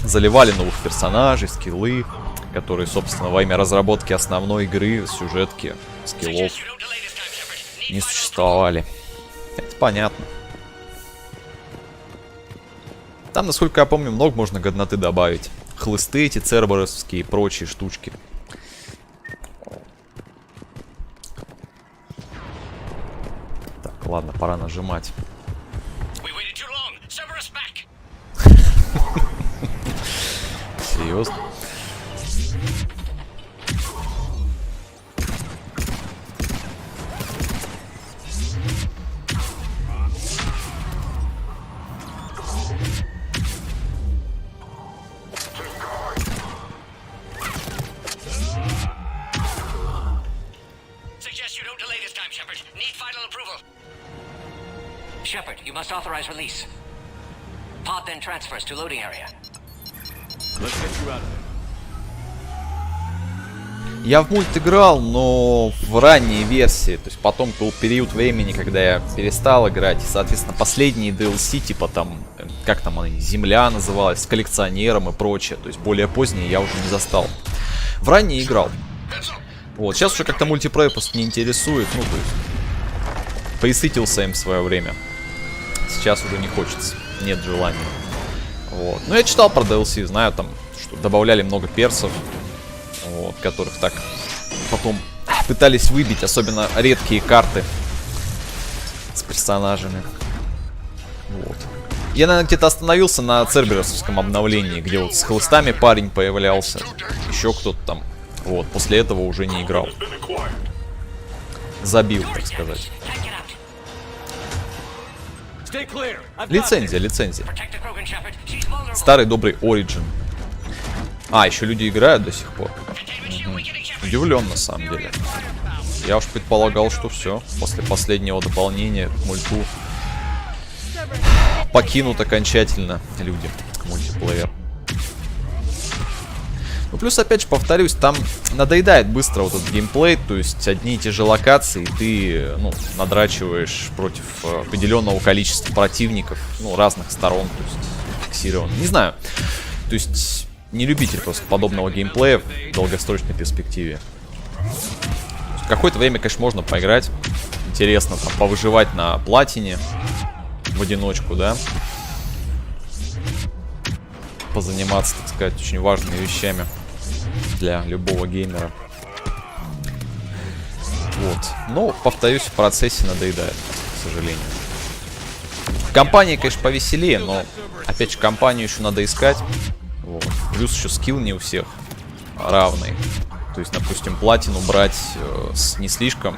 Заливали новых персонажей, скиллы, которые, собственно, во имя разработки основной игры, сюжетки, скиллов не существовали. Это понятно. Там, насколько я помню, много можно годноты добавить. Хлысты эти церберовские и прочие штучки. Так, ладно, пора нажимать. Серьезно? Shepard, you must authorize release. Pod then transfers to loading area. Let's get you out of there. Я в мульт играл, но в ранней версии. То есть потом был период времени, когда я перестал играть. И, соответственно, последние DLC, типа там, как там они, Земля называлась, с коллекционером и прочее. То есть более поздние я уже не застал. В ранней играл. Вот, сейчас уже как-то мультиплеер просто не интересует. Ну, то есть присытился им в свое время. Сейчас уже не хочется. Нет желания. Вот. Ну, я читал про DLC, знаю там, что добавляли много персов. Вот, которых так потом пытались выбить, особенно редкие карты с персонажами. Вот. Я, наверное, где-то остановился на церберовском обновлении, где вот с хлыстами парень появлялся. Еще кто-то там. Вот, после этого уже не играл. Забил, так сказать. Лицензия. Старый добрый Origin. А, еще люди играют до сих пор. Удивлен, на самом деле. Я уж предполагал, что все. После последнего дополнения к мульту покинут окончательно люди мультиплеер. Ну, плюс, опять же, повторюсь, там надоедает быстро вот этот геймплей. То есть одни и те же локации, ты, ну, надрачиваешь против определенного количества противников, ну, разных сторон, то есть фиксирован. Не знаю. То есть не любитель просто подобного геймплея в долгосрочной перспективе. Какое-то время, конечно, можно поиграть. Интересно там повыживать на платине в одиночку, да. Позаниматься, так сказать, очень важными вещами для любого геймера. Вот. Но, повторюсь, в процессе надоедает, к сожалению. В компании, конечно, повеселее, но, опять же, компанию еще надо искать. Вот. Плюс еще скилл не у всех равный. То есть, допустим, платину брать не слишком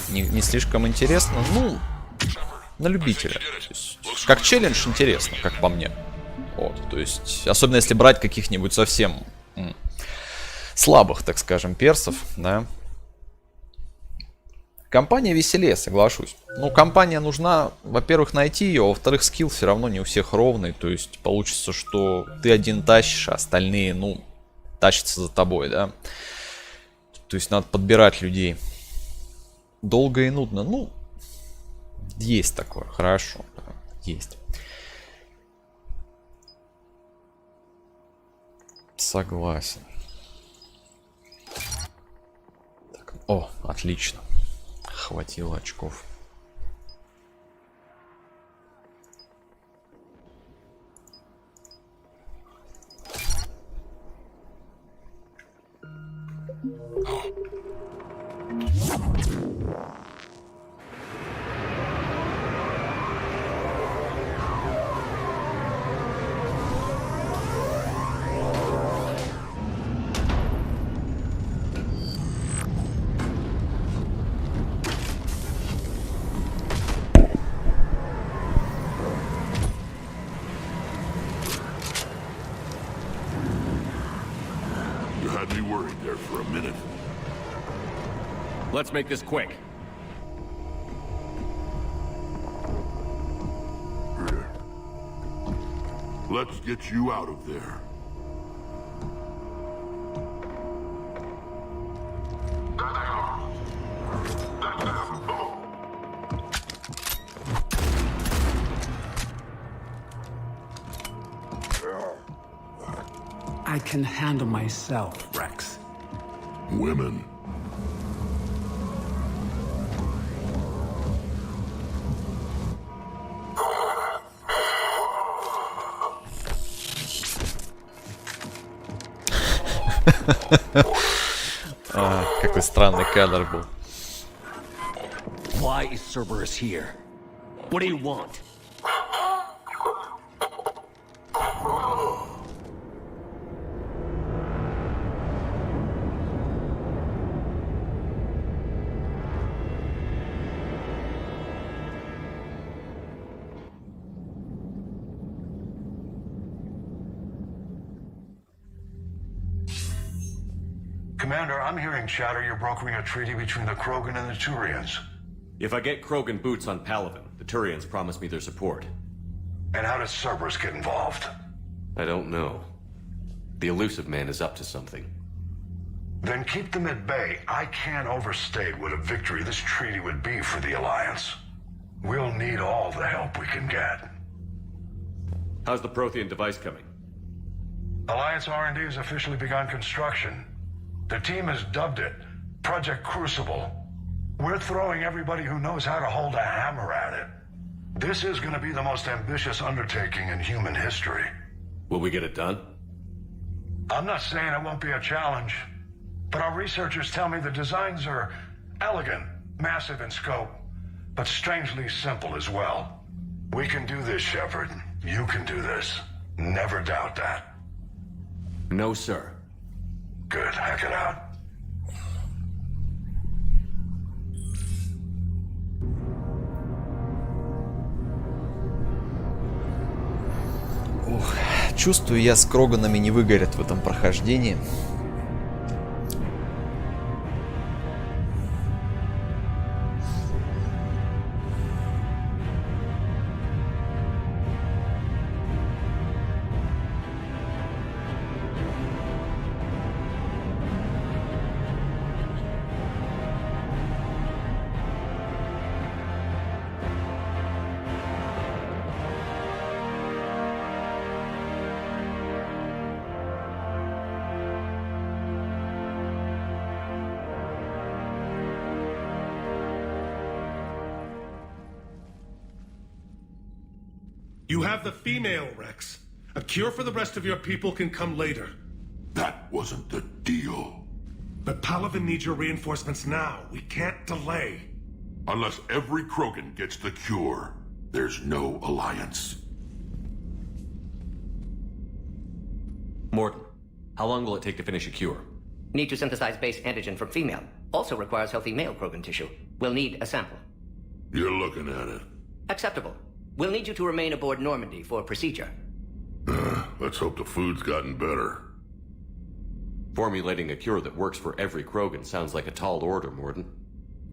интересно. Ну, на любителя. Есть, как челлендж интересно, как по мне. Вот. То есть, особенно если брать каких-нибудь совсем слабых, так скажем, персов, да. Компания веселее, соглашусь. Ну, компания нужна, во-первых, найти ее, а во-вторых, скилл все равно не у всех ровный. То есть получится, что ты один тащишь, а остальные, ну, тащатся за тобой, да. То есть надо подбирать людей. Долго и нудно. Ну, есть такое, хорошо, да, есть. Согласен. Так, о, отлично. Хватило очков. Let's make this quick. Let's get you out of there. I can handle myself, Rex. Women. Какой странный кадр был. Why is Cerberus here? What do you want? Commander, I'm hearing chatter you're brokering a treaty between the Krogan and the Turians. If I get Krogan boots on Palaven, the Turians promise me their support. And how does Cerberus get involved? I don't know. The elusive man is up to something. Then keep them at bay. I can't overstate what a victory this treaty would be for the Alliance. We'll need all the help we can get. How's the Prothean device coming? Alliance R&D has officially begun construction. The team has dubbed it Project Crucible. We're throwing everybody who knows how to hold a hammer at it. This is going to be the most ambitious undertaking in human history. Will we get it done? I'm not saying it won't be a challenge, but our researchers tell me the designs are elegant, massive in scope, but strangely simple as well. We can do this, Shepard. You can do this. Never doubt that. No, sir. Good. Hack it out. Ух, чувствую, я с Кроганами не выгорят в этом прохождении. You have the female, Rex. A cure for the rest of your people can come later. That wasn't the deal. But Palaven needs your reinforcements now. We can't delay. Unless every Krogan gets the cure, there's no alliance. Morton, how long will it take to finish a cure? Need to synthesize base antigen from female. Also requires healthy male Krogan tissue. We'll need a sample. You're looking at it. Acceptable. We'll need you to remain aboard Normandy for procedure. Let's hope the food's gotten better. Formulating a cure that works for every Krogan sounds like a tall order, Morton.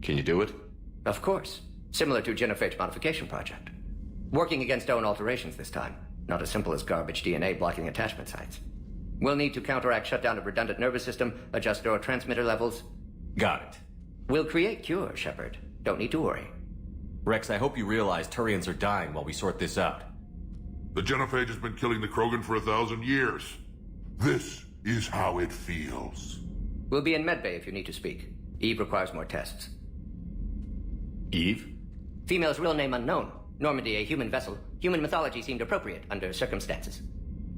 Can you do it? Of course. Similar to Genophage modification project. Working against own alterations this time. Not as simple as garbage DNA blocking attachment sites. We'll need to counteract shutdown of redundant nervous system, adjust neurotransmitter levels. Got it. We'll create cure, Shepard. Don't need to worry. Rex, I hope you realize Turians are dying while we sort this out. The Genophage has been killing the Krogan for 1,000 years. This is how it feels. We'll be in medbay if you need to speak. Eve requires more tests. Eve? Female's real name unknown. Normandy a human vessel. Human mythology seemed appropriate under circumstances.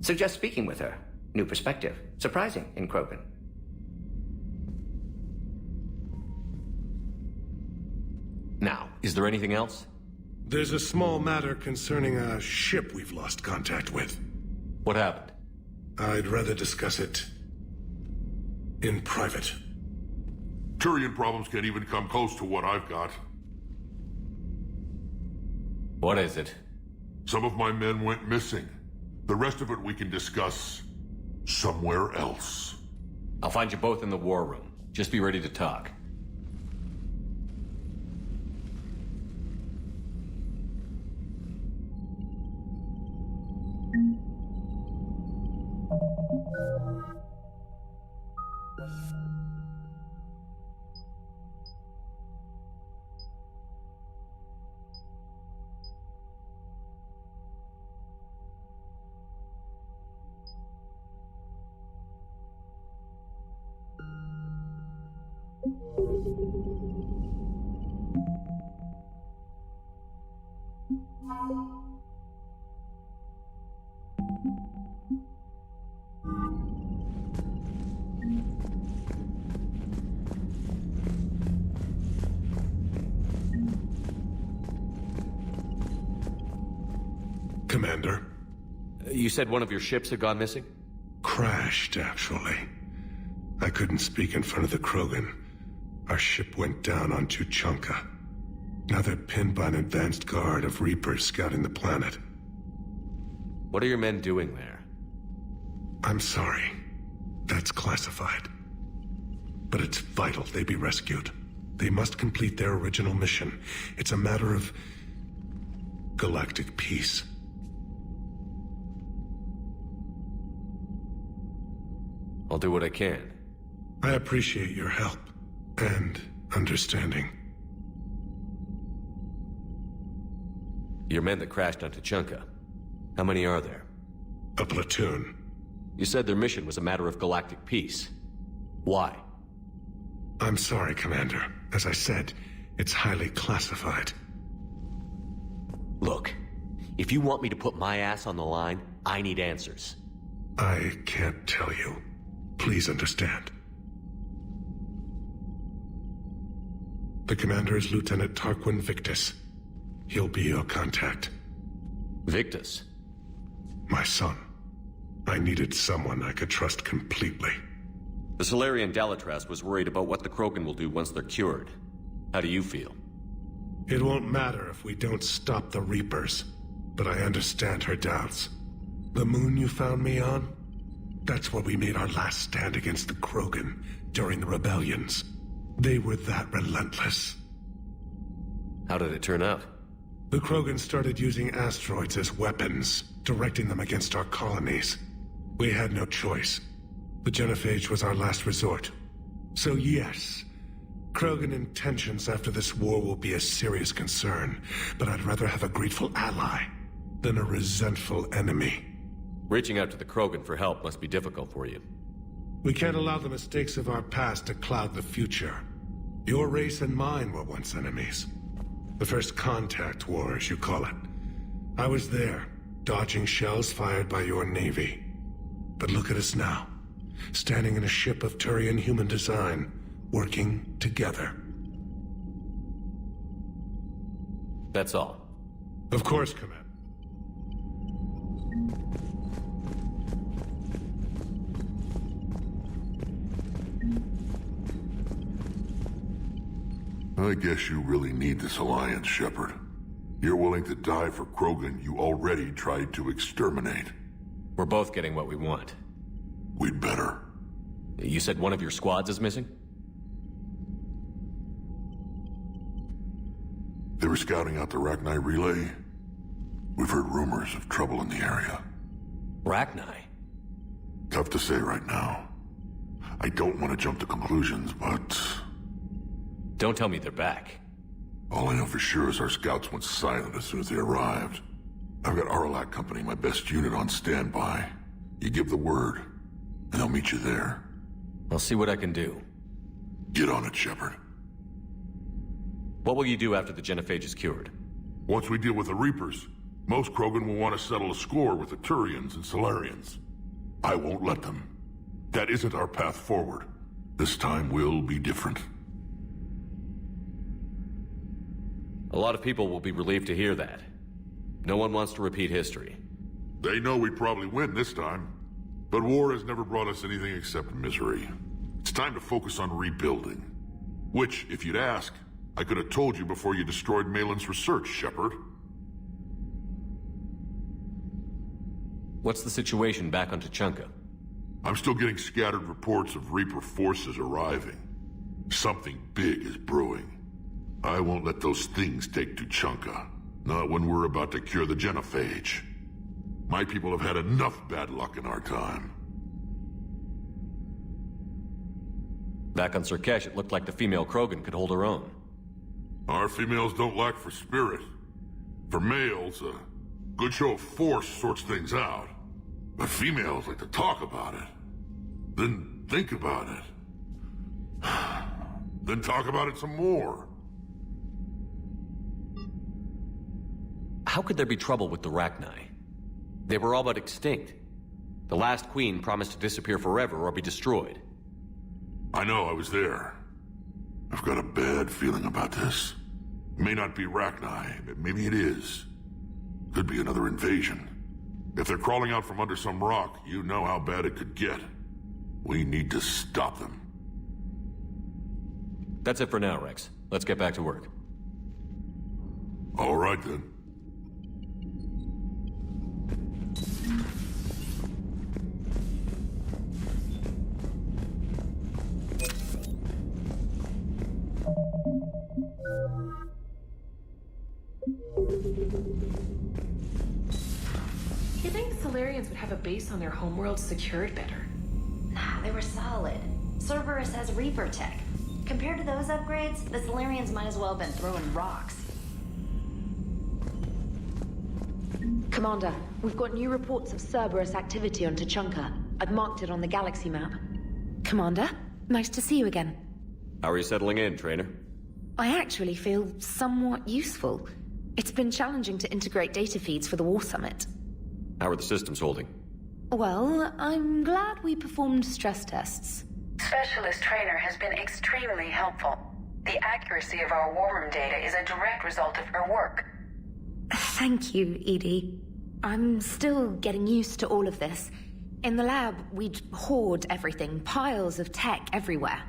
Suggest speaking with her. New perspective. Surprising in Krogan. Now, is there anything else? There's a small matter concerning a ship we've lost contact with. What happened? I'd rather discuss it in private. Turian problems can't even come close to what I've got. What is it? Some of my men went missing. The rest of it we can discuss somewhere else. I'll find you both in the war room. Just be ready to talk. Commander? You said one of your ships had gone missing? Crashed, actually. I couldn't speak in front of the Krogan. Our ship went down on Tuchanka. Now they're pinned by an advanced guard of Reapers scouting the planet. What are your men doing there? I'm sorry. That's classified. But it's vital they be rescued. They must complete their original mission. It's a matter of galactic peace. I'll do what I can. I appreciate your help and understanding. Your men that crashed on Tuchanka. How many are there? A platoon. You said their mission was a matter of galactic peace. Why? I'm sorry, Commander. As I said, it's highly classified. Look, if you want me to put my ass on the line, I need answers. I can't tell you. Please understand. The commander is Lieutenant Tarquin Victus. He'll be your contact. Victus? My son. I needed someone I could trust completely. The Salarian Dalitras was worried about what the Krogan will do once they're cured. How do you feel? It won't matter if we don't stop the Reapers, but I understand her doubts. The moon you found me on? That's where we made our last stand against the Krogan during the rebellions. They were that relentless. How did it turn out? The Krogan started using asteroids as weapons, directing them against our colonies. We had no choice. The genophage was our last resort. So yes, Krogan intentions after this war will be a serious concern, but I'd rather have a grateful ally than a resentful enemy. Reaching out to the Krogan for help must be difficult for you. We can't allow the mistakes of our past to cloud the future. Your race and mine were once enemies. The first contact war, as you call it. I was there, dodging shells fired by your navy. But look at us now, standing in a ship of Turian human design, working together. That's all. Of course, Commander. I guess you really need this alliance, Shepard. You're willing to die for Krogan you already tried to exterminate. We're both getting what we want. We'd better. You said one of your squads is missing? They were scouting out the Rachni relay. We've heard rumors of trouble in the area. Rachni? Tough to say right now. I don't want to jump to conclusions, but... Don't tell me they're back. All I know for sure is our scouts went silent as soon as they arrived. I've got Aralac Company, my best unit, on standby. You give the word, and I'll meet you there. I'll see what I can do. Get on it, Shepard. What will you do after the genophage is cured? Once we deal with the Reapers, most Krogan will want to settle a score with the Turians and Solarians. I won't let them. That isn't our path forward. This time will be different. A lot of people will be relieved to hear that. No one wants to repeat history. They know we probably win this time. But war has never brought us anything except misery. It's time to focus on rebuilding. Which, if you'd ask, I could have told you before you destroyed Malin's research, Shepard. What's the situation back on Tuchanka? I'm still getting scattered reports of Reaper forces arriving. Something big is brewing. I won't let those things take Tuchanka. Not when we're about to cure the genophage. My people have had enough bad luck in our time. Back on Surkesh, it looked like the female Krogan could hold her own. Our females don't lack for spirit. For males, a good show of force sorts things out. But females like to talk about it. Then think about it. Then talk about it some more. How could there be trouble with the Rachni? They were all but extinct. The last queen promised to disappear forever or be destroyed. I know, I was there. I've got a bad feeling about this. May not be Rachni, but maybe it is. Could be another invasion. If they're crawling out from under some rock, you know how bad it could get. We need to stop them. That's it for now, Rex. Let's get back to work. All right, then. You think Solarians would have a base on their homeworld secured better? Nah, they were solid. Cerberus has Reaper tech. Compared to those upgrades, the Solarians might as well have been throwing rocks. Commander, we've got new reports of Cerberus activity on Tuchanka. I've marked it on the galaxy map. Commander, nice to see you again. How are you settling in, Trainer? I actually feel somewhat useful. It's been challenging to integrate data feeds for the War Summit. How are the systems holding? Well, I'm glad we performed stress tests. Specialist Trainer has been extremely helpful. The accuracy of our war room data is a direct result of her work. Thank you, Edie. I'm still getting used to all of this. In the lab, we'd hoard everything, piles of tech everywhere.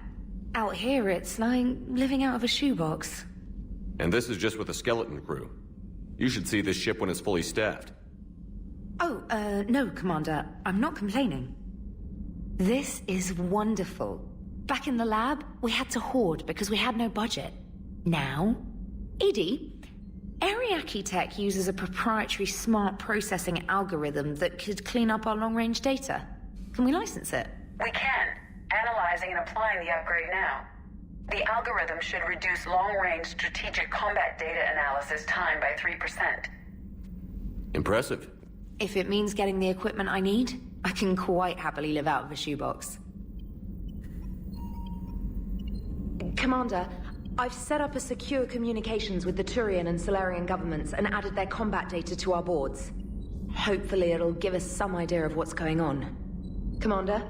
Out here, it's like living out of a shoebox. And this is just with a skeleton crew. You should see this ship when it's fully staffed. Oh, no, Commander. I'm not complaining. This is wonderful. Back in the lab, we had to hoard because we had no budget. Now, Edie, Ariake Tech uses a proprietary smart processing algorithm that could clean up our long-range data. Can we license it? We can. Analyzing and applying the upgrade now. The algorithm should reduce long-range strategic combat data analysis time by 3%. Impressive. If it means getting the equipment I need, I can quite happily live out of a shoebox. Commander, I've set up a secure communications with the Turian and Solarian governments and added their combat data to our boards. Hopefully it'll give us some idea of what's going on. Commander?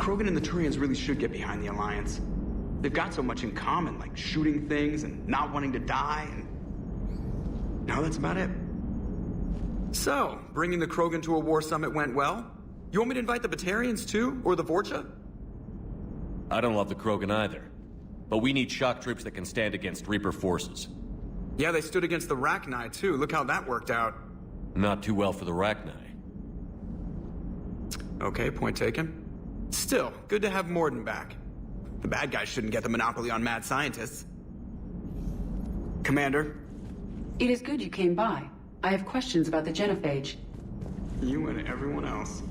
Krogan and the Turians really should get behind the Alliance. They've got so much in common, like shooting things and not wanting to die, and... now that's about it. So, bringing the Krogan to a war summit went well? You want me to invite the Batarians too? Or the Vorcha? I don't love the Krogan either. But we need shock troops that can stand against Reaper forces. Yeah, they stood against the Rachni too. Look how that worked out. Not too well for the Rachni. Okay, point taken. Still, good to have Morden back. The bad guys shouldn't get the monopoly on mad scientists. Commander? It is good you came by. I have questions about the genophage. You and everyone else.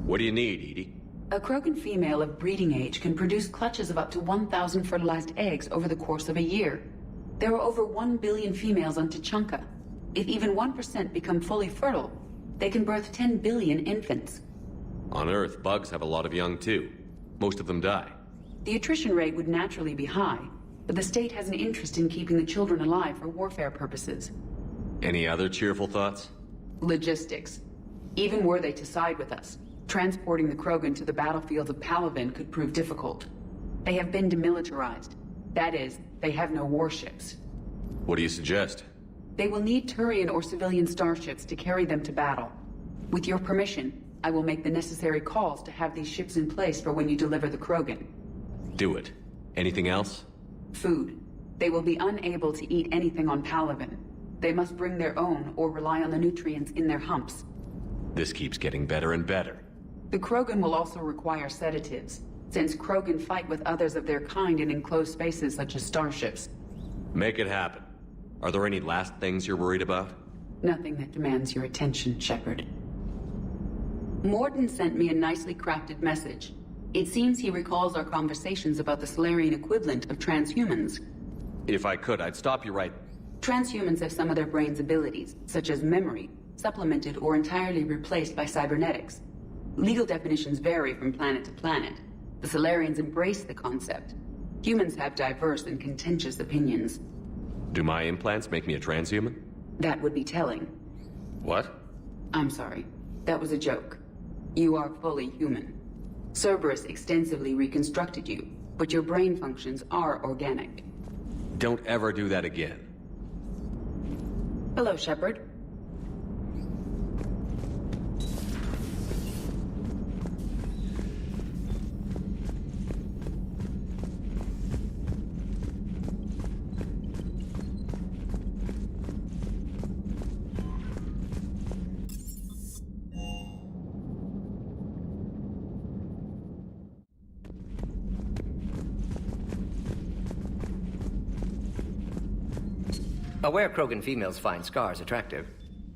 What do you need, Edie? A Krogan female of breeding age can produce clutches of up to 1,000 fertilized eggs over the course of a year. There are over 1 billion females on Tuchanka. If even 1% become fully fertile, they can birth 10 billion infants. On Earth, bugs have a lot of young too. Most of them die. The attrition rate would naturally be high, but the state has an interest in keeping the children alive for warfare purposes. Any other cheerful thoughts? Logistics. Even were they to side with us, transporting the Krogan to the battlefield of Palaven could prove difficult. They have been demilitarized. That is, they have no warships. What do you suggest? They will need Turian or civilian starships to carry them to battle. With your permission, I will make the necessary calls to have these ships in place for when you deliver the Krogan. Do it. Anything else? Food. They will be unable to eat anything on Palaven. They must bring their own or rely on the nutrients in their humps. This keeps getting better and better. The Krogan will also require sedatives, since Krogan fight with others of their kind in enclosed spaces such as starships. Make it happen. Are there any last things you're worried about? Nothing that demands your attention, Shepard. Morden sent me a nicely crafted message. It seems he recalls our conversations about the Solarian equivalent of transhumans. If I could, I'd stop you right... Transhumans have some of their brain's abilities, such as memory, supplemented or entirely replaced by cybernetics. Legal definitions vary from planet to planet. The Solarians embrace the concept. Humans have diverse and contentious opinions. Do my implants make me a transhuman? That would be telling. What? I'm sorry. That was a joke. You are fully human. Cerberus extensively reconstructed you, but your brain functions are organic. Don't ever do that again. Hello, Shepard. Aware Krogan females find scars attractive.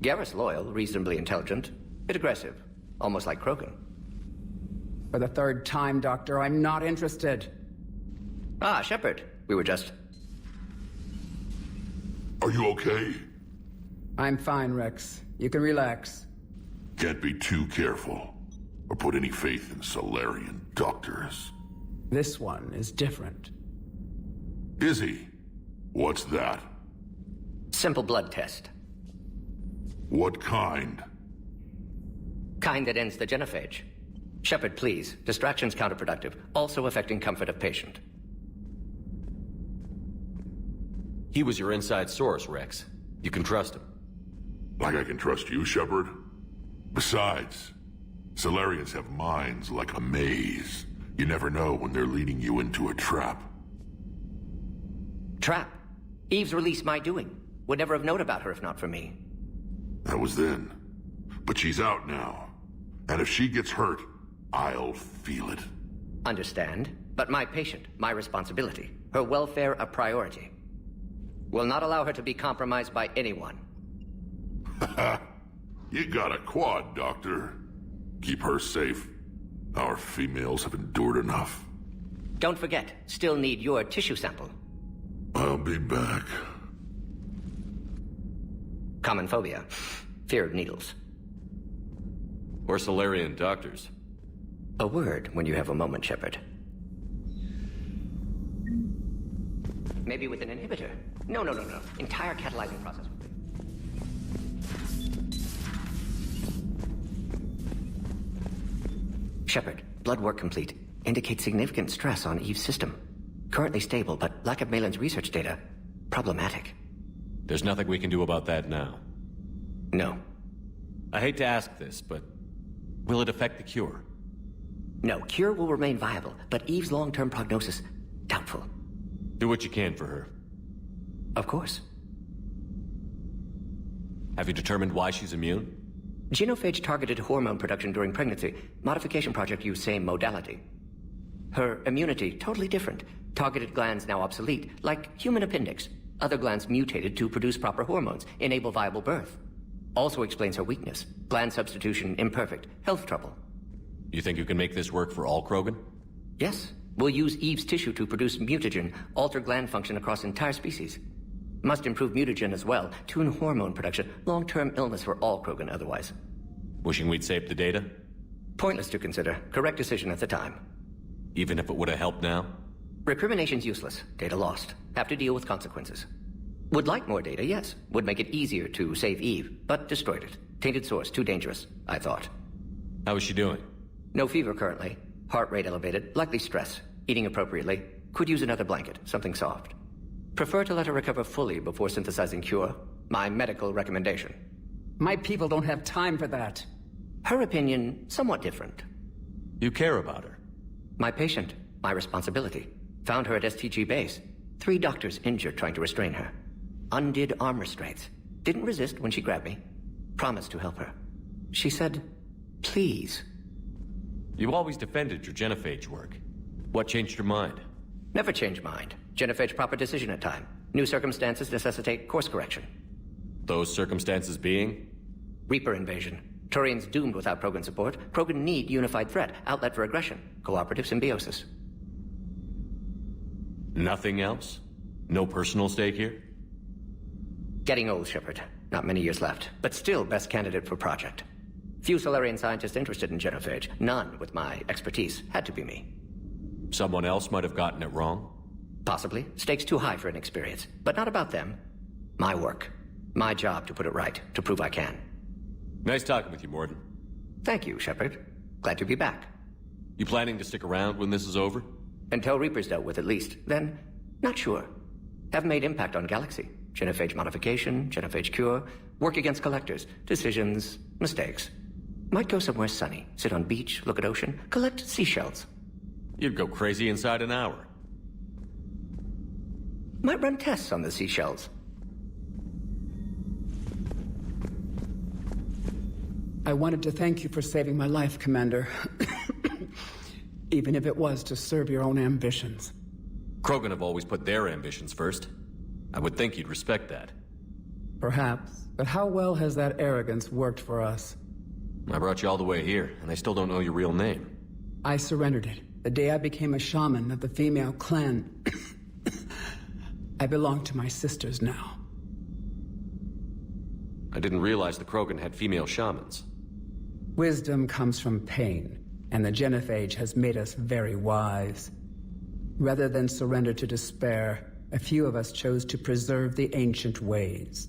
Garrus loyal, reasonably intelligent, bit aggressive, almost like Krogan. For the third time, Doctor, I'm not interested. Ah, Shepard. We were just... Are you okay? I'm fine, Rex. You can relax. Can't be too careful, or put any faith in Solarian doctors. This one is different. Is he? What's that? Simple blood test. What kind? Kind that ends the genophage. Shepard, please. Distraction's counterproductive, also affecting comfort of patient. He was your inside source, Rex. You can trust him. Like I can trust you, Shepard? Besides, Solarians have minds like a maze. You never know when they're leading you into a trap. Trap? Eve's release my doing. Would never have known about her if not for me. That was then. But she's out now. And if she gets hurt, I'll feel it. Understand. But my patient, my responsibility. Her welfare a priority. Will not allow her to be compromised by anyone. You got a quad, Doctor. Keep her safe. Our females have endured enough. Don't forget, still need your tissue sample. I'll be back. Common phobia. Fear of needles. Or Solarian doctors. A word when you have a moment, Shepard. Maybe with an inhibitor. No. Entire catalyzing process. Shepard, blood work complete. Indicates significant stress on Eve's system. Currently stable, but lack of Malin's research data. Problematic. There's nothing we can do about that now. No. I hate to ask this, but will it affect the cure? No, cure will remain viable, but Eve's long-term prognosis, doubtful. Do what you can for her. Of course. Have you determined why she's immune? Genophage targeted hormone production during pregnancy. Modification project used same modality. Her immunity, totally different. Targeted glands now obsolete, like human appendix. Other glands mutated to produce proper hormones, enable viable birth. Also explains her weakness. Gland substitution imperfect. Health trouble. You think you can make this work for all Krogan? Yes. We'll use Eve's tissue to produce mutagen, alter gland function across entire species. Must improve mutagen as well, tune hormone production. Long-term illness for all Krogan otherwise. Wishing we'd saved the data? Pointless to consider. Correct decision at the time. Even if it would have helped now? Recrimination's useless. Data lost. Have to deal with consequences. Would like more data, yes. Would make it easier to save Eve, but destroyed it. Tainted source, too dangerous, I thought. How is she doing? No fever currently. Heart rate elevated, likely stress. Eating appropriately. Could use another blanket, something soft. Prefer to let her recover fully before synthesizing cure. My medical recommendation. My people don't have time for that. Her opinion, somewhat different. You care about her? My patient, my responsibility. Found her at STG base. 3 doctors injured trying to restrain her. Undid arm restraints. Didn't resist when she grabbed me. Promised to help her. She said, please. You always defended your genophage work. What changed your mind? Never change mind. Genophage proper decision at time. New circumstances necessitate course correction. Those circumstances being? Reaper invasion. Turians doomed without Krogan support. Krogan need unified threat, outlet for aggression, cooperative symbiosis. Nothing else? No personal stake here? Getting old, Shepard. Not many years left, but still best candidate for project. Few Solarian scientists interested in genophage. None with my expertise. Had to be me. Someone else might have gotten it wrong? Possibly. Stakes too high for inexperience. But not about them. My work. My job to put it right, to prove I can. Nice talking with you, Morden. Thank you, Shepard. Glad to be back. You planning to stick around when this is over? Until Reaper's dealt with, at least. Then, not sure. Have made impact on Galaxy. Genophage modification, genophage cure, work against collectors, decisions, mistakes. Might go somewhere sunny, sit on beach, look at ocean, collect seashells. You'd go crazy inside an hour. Might run tests on the seashells. I wanted to thank you for saving my life, Commander. Even if it was to serve your own ambitions. Krogan have always put their ambitions first. I would think you'd respect that. Perhaps, but how well has that arrogance worked for us? I brought you all the way here, and I still don't know your real name. I surrendered it the day I became a shaman of the female clan. I belong to my sisters now. I didn't realize the Krogan had female shamans. Wisdom comes from pain, and the genophage has made us very wise. Rather than surrender to despair, a few of us chose to preserve the ancient ways.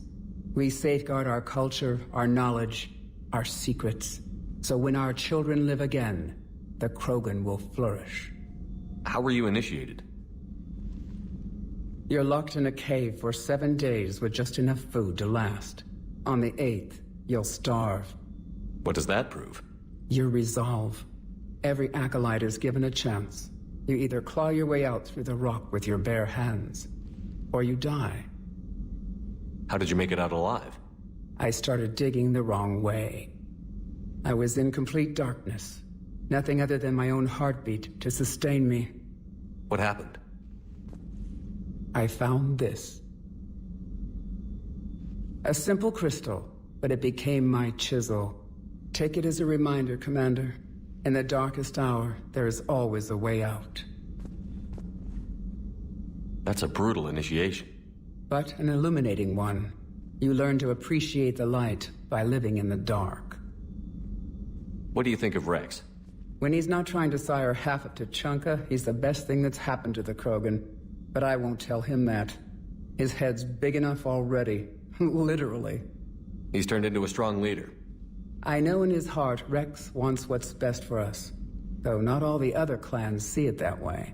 We safeguard our culture, our knowledge, our secrets. So when our children live again, the Krogan will flourish. How were you initiated? You're locked in a cave for 7 days with just enough food to last. On the 8th, you'll starve. What does that prove? Your resolve. Every acolyte is given a chance. You either claw your way out through the rock with your bare hands, or you die. How did you make it out alive? I started digging the wrong way. I was in complete darkness. Nothing other than my own heartbeat to sustain me. What happened? I found this. A simple crystal, but it became my chisel. Take it as a reminder, Commander. In the darkest hour, there is always a way out. That's a brutal initiation. But an illuminating one. You learn to appreciate the light by living in the dark. What do you think of Rex? When he's not trying to sire half of Tuchanka, he's the best thing that's happened to the Krogan. But I won't tell him that. His head's big enough already. Literally. He's turned into a strong leader. I know in his heart Rex wants what's best for us. Though not all the other clans see it that way.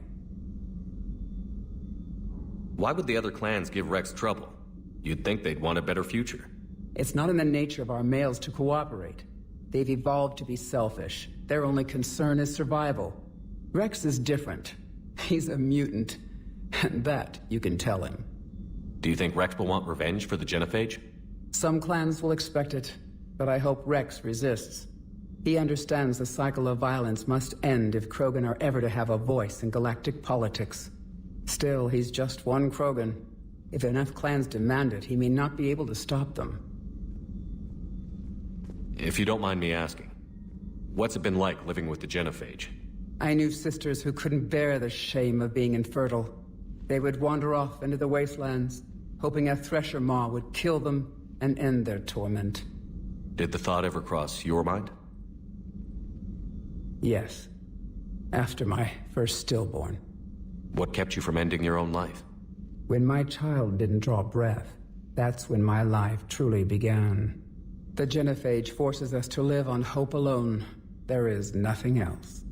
Why would the other clans give Rex trouble? You'd think they'd want a better future. It's not in the nature of our males to cooperate. They've evolved to be selfish. Their only concern is survival. Rex is different. He's a mutant. And that you can tell him. Do you think Rex will want revenge for the genophage? Some clans will expect it, but I hope Rex resists. He understands the cycle of violence must end if Krogan are ever to have a voice in galactic politics. Still, he's just one Krogan. If enough clans demand it, he may not be able to stop them. If you don't mind me asking, what's it been like living with the genophage? I knew sisters who couldn't bear the shame of being infertile. They would wander off into the wastelands, hoping a thresher maw would kill them and end their torment. Did the thought ever cross your mind? Yes. After my first stillborn. What kept you from ending your own life? When my child didn't draw breath, that's when my life truly began. The genophage forces us to live on hope alone. There is nothing else.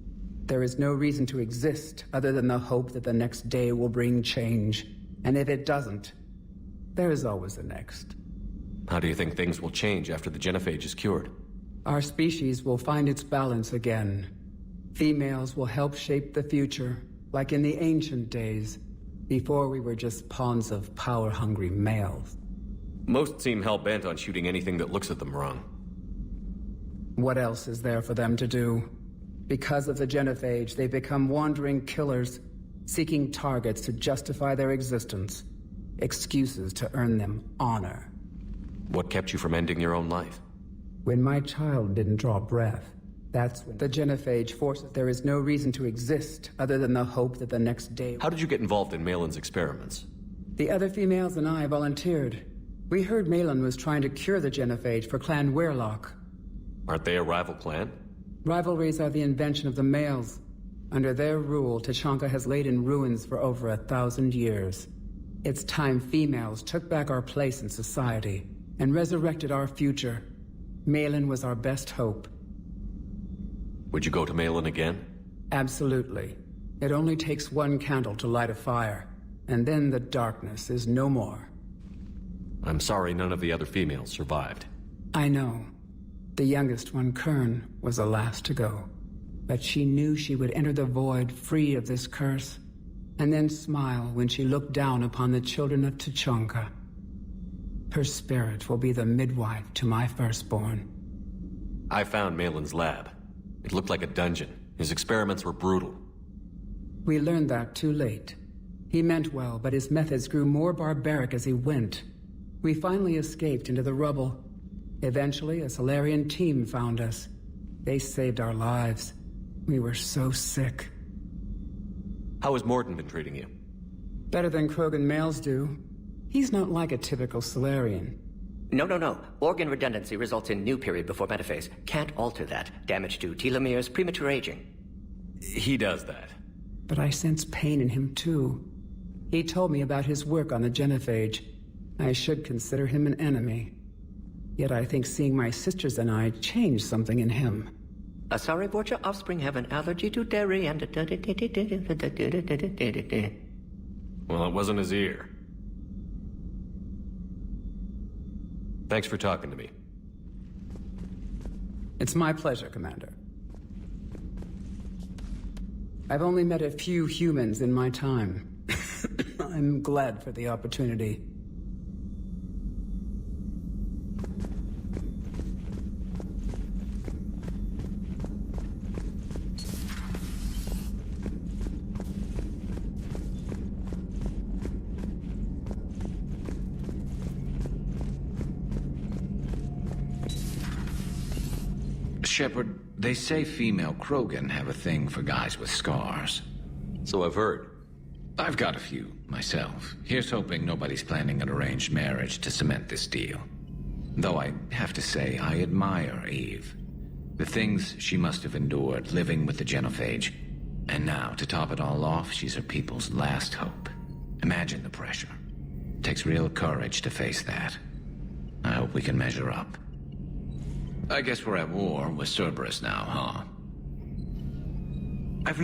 There is no reason to exist other than the hope that the next day will bring change. And if it doesn't, there is always the next. How do you think things will change after the genophage is cured? Our species will find its balance again. Females will help shape the future, like in the ancient days, before we were just pawns of power-hungry males. Most seem hell-bent on shooting anything that looks at them wrong. What else is there for them to do? Because of the genophage, they become wandering killers, seeking targets to justify their existence, excuses to earn them honor. What kept you from ending your own life? When my child didn't draw breath, that's when the genophage forces. There is no reason to exist other than the hope that the next day... How did you get involved in Malin's experiments? The other females and I volunteered. We heard Malin was trying to cure the genophage for Clan Weirlock. Aren't they a rival clan? Rivalries are the invention of the males. Under their rule, Tuchanka has laid in ruins for over 1,000 years. It's time females took back our place in society and resurrected our future. Malin was our best hope. Would you go to Malin again? Absolutely. It only takes one candle to light a fire, and then the darkness is no more. I'm sorry none of the other females survived. I know. The youngest one, Kern, was the last to go. But she knew she would enter the void free of this curse, and then smile when she looked down upon the children of Tuchanka. Her spirit will be the midwife to my firstborn. I found Malin's lab. It looked like a dungeon. His experiments were brutal. We learned that too late. He meant well, but his methods grew more barbaric as he went. We finally escaped into the rubble. Eventually, a Solarian team found us. They saved our lives. We were so sick. How has Morden been treating you? Better than Krogan males do. He's not like a typical Solarian. No. Organ redundancy results in new period before metaphase. Can't alter that. Damage to telomeres, premature aging. He does that. But I sense pain in him too. He told me about his work on the genophage. I should consider him an enemy. Yet I think seeing my sisters and I changed something in him. Sorry, Borgia offspring have an allergy to dairy and... Well, it wasn't his ear. Thanks for talking to me. It's my pleasure, Commander. I've only met a few humans in my time. I'm glad for the opportunity. Shepard, they say female Krogan have a thing for guys with scars. So I've heard. I've got a few, myself. Here's hoping nobody's planning an arranged marriage to cement this deal. Though I have to say, I admire Eve. The things she must have endured living with the genophage. And now, to top it all off, she's her people's last hope. Imagine the pressure. It takes real courage to face that. I hope we can measure up. I guess we're at war with Cerberus now, huh? I've never